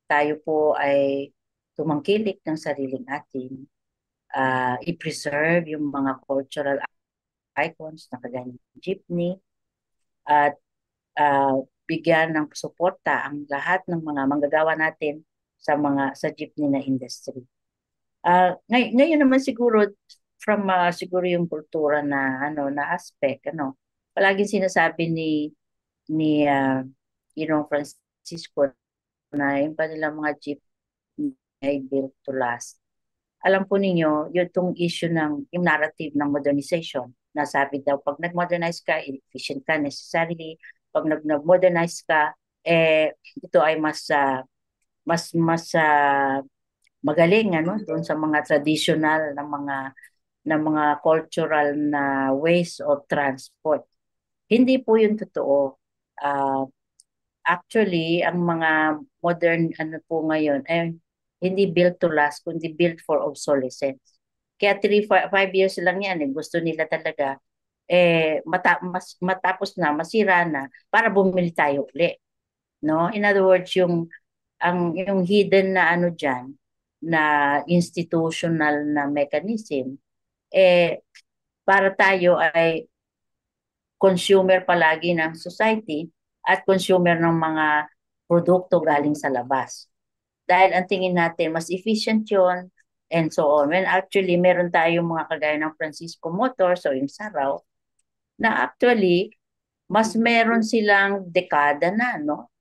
tayo po ay tumangkilik ng sariling atin, i-preserve yung mga cultural icons na kagaya ng jeepney at bigyan ng suporta ang lahat ng mga manggagawa natin sa jeepney na industry. Ngayon naman siguro siguro yung kultura na aspect palaging sinasabi ni Francisco na yung kanilang mga jeep ay built to last. Alam po ninyo, yung issue yung narrative ng modernization, nasabi daw, pag nag-modernize ka, efficient ka necessarily, pag nag-modernize ka, ito ay mas magaling ano doon sa mga traditional na mga cultural na ways of transport. Hindi po yun totoo. Ah, Actually, ang mga modern ano po ngayon ay hindi built to last, kundi built for obsolescence. Kaya 5 years lang yan, gusto nila talaga, matapos na, masira na, para bumili tayo uli. No? In other words, yung hidden na ano dyan, na institutional na mechanism, para tayo ay consumer palagi ng society at consumer ng mga produkto galing sa labas. Dahil ang tingin natin, mas efficient yun, and so on. When actually, meron tayong mga kagaya ng Francisco Motors o yung Saraw, na actually, mas meron silang dekada na, no?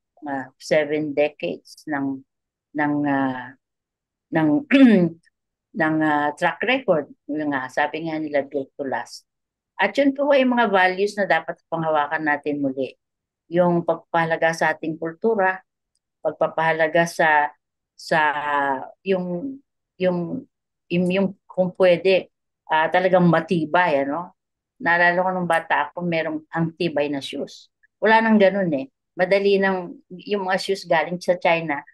7 decades ng ng track record. Yung nga, sabi nga nila, built to last. At yun po ay mga values na dapat panghawakan natin muli. Yung pagpahalaga sa ating kultura, pagpapahalaga sa yung yung kung pwede, talagang matibay, ano? Naalala ko nung bata ako, merong ang tibay na shoes. Wala nang ganun eh. Madali nang yung mga shoes galing sa China,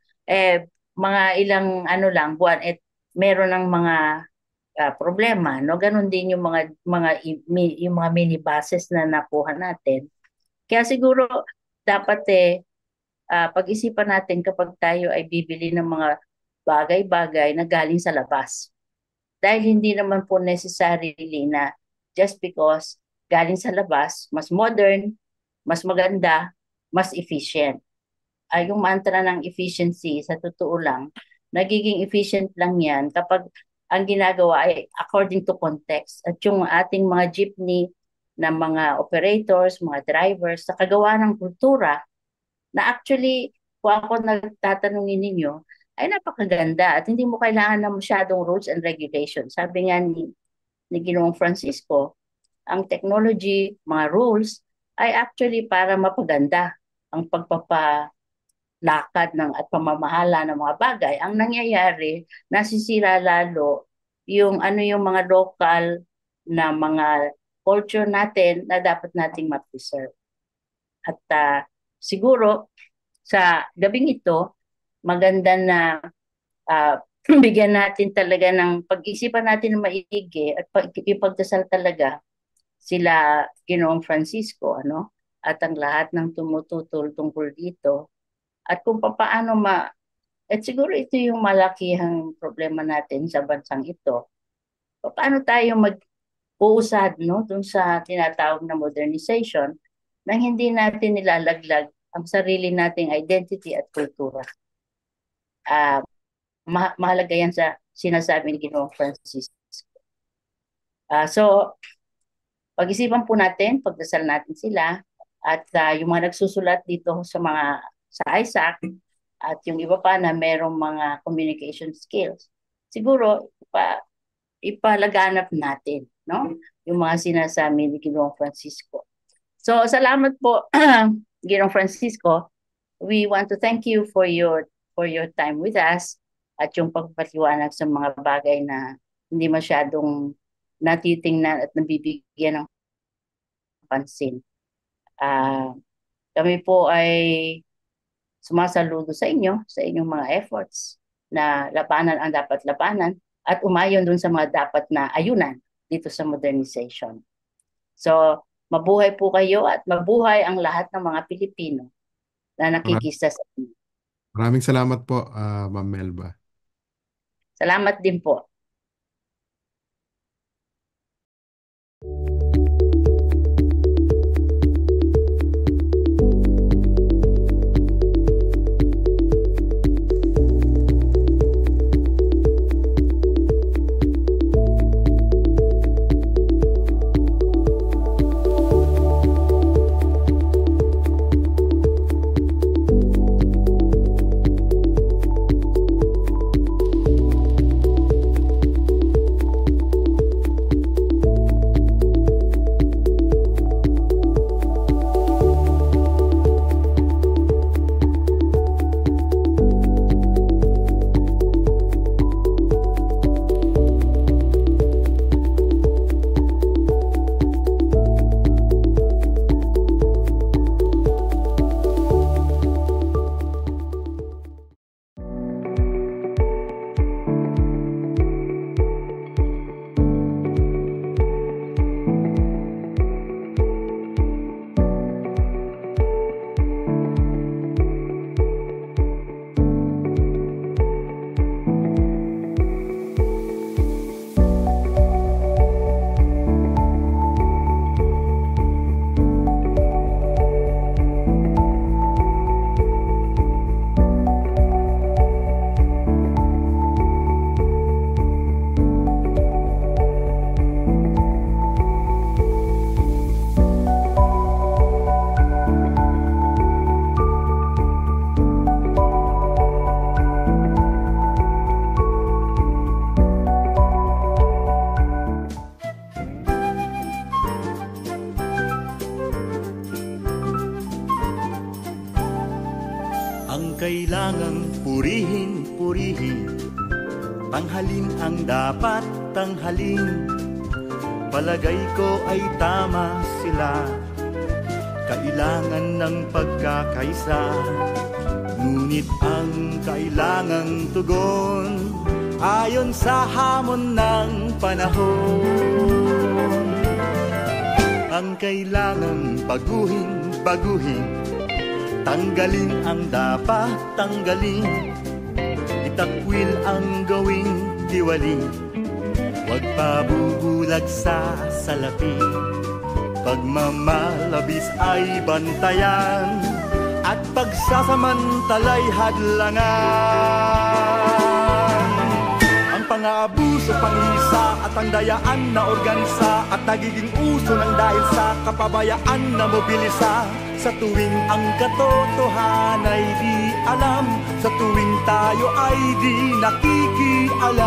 mga ilang ano lang buwan, meron ng mga problema, no? Ganun din yung yung mga minibuses na nakuha natin. Kaya siguro dapat pag-isipan natin kapag tayo ay bibili ng mga bagay-bagay na galing sa labas. Dahil hindi naman po necessarily na just because galing sa labas, mas modern, mas maganda, mas efficient. Yung mantra ng efficiency, sa totoo lang, nagiging efficient lang yan kapag ang ginagawa ay according to context. At yung ating mga jeepney na mga operators, mga drivers, sa kagawa ng kultura, na actually, kung ako nagtatanungin ninyo, ay napakaganda at hindi mo kailangan ng masyadong rules and regulations. Sabi nga ni Ginoong Francisco, ang technology, mga rules, ay actually para mapaganda ang pagpapalakad at pamamahala ng mga bagay. Ang nangyayari, nasisira lalo yung mga local na mga culture natin na dapat nating ma-preserve. At siguro, sa gabing ito, maganda na bigyan natin talaga ng pag-isipan natin ng maigi at ipagdasal talaga sila Ginoong Francisco, ano? At ang lahat ng tumututol tungkol dito. At kung paano at siguro ito yung malakihang problema natin sa bansang ito. Paano tayo mag-uusad, no, dun sa tinatawag na modernization nang hindi natin nilalaglag ang sarili nating identity at kultura. Mahalaga yan sa sinasabi ni Ginoong Francisco. So, pag-isipan po natin, pagdasal natin sila, at yung mga nagsusulat dito sa ISAC, at yung iba pa na merong mga communication skills, siguro, ipalaganap natin, no? Yung mga sinasabi ni Ginoong Francisco. So, salamat po, Ginoong Francisco. We want to thank you for your time with us at yung pagpaliwanag sa mga bagay na hindi masyadong natitingnan at nabibigyan ng pansin. Kami po ay sumasaludo sa inyong mga efforts na labanan ang dapat labanan at umayon dun sa mga dapat na ayunan dito sa modernization. So, mabuhay po kayo at mabuhay ang lahat ng mga Pilipino na nakikisa sa inyo. Maraming salamat po, Ma'am Melba. Salamat din po. kailangang purihin, purihin, tanghalin ang dapat tanghalin. Palagay ko ay tama sila, kailangan ng pagkakaisa. Ngunit ang kailangang tugon ayon sa hamon ng panahon. Ang kailangang baguhin, baguhin, tanggalin ang dapat tanggalin. Itakwil ang gawing diwali, huwag pabubulag sa salapi. Pagmamalabis ay bantayan, at pagsasamantalay hadlangan. Ang pang-aabuso, pang-isa at ang dayaan na organisa, at nagiging uso ng dahil sa kapabayaan na mobilisa. Sa tuwing ang katotohanan ay di alam, sa tuwing tayo ay di nakikialam.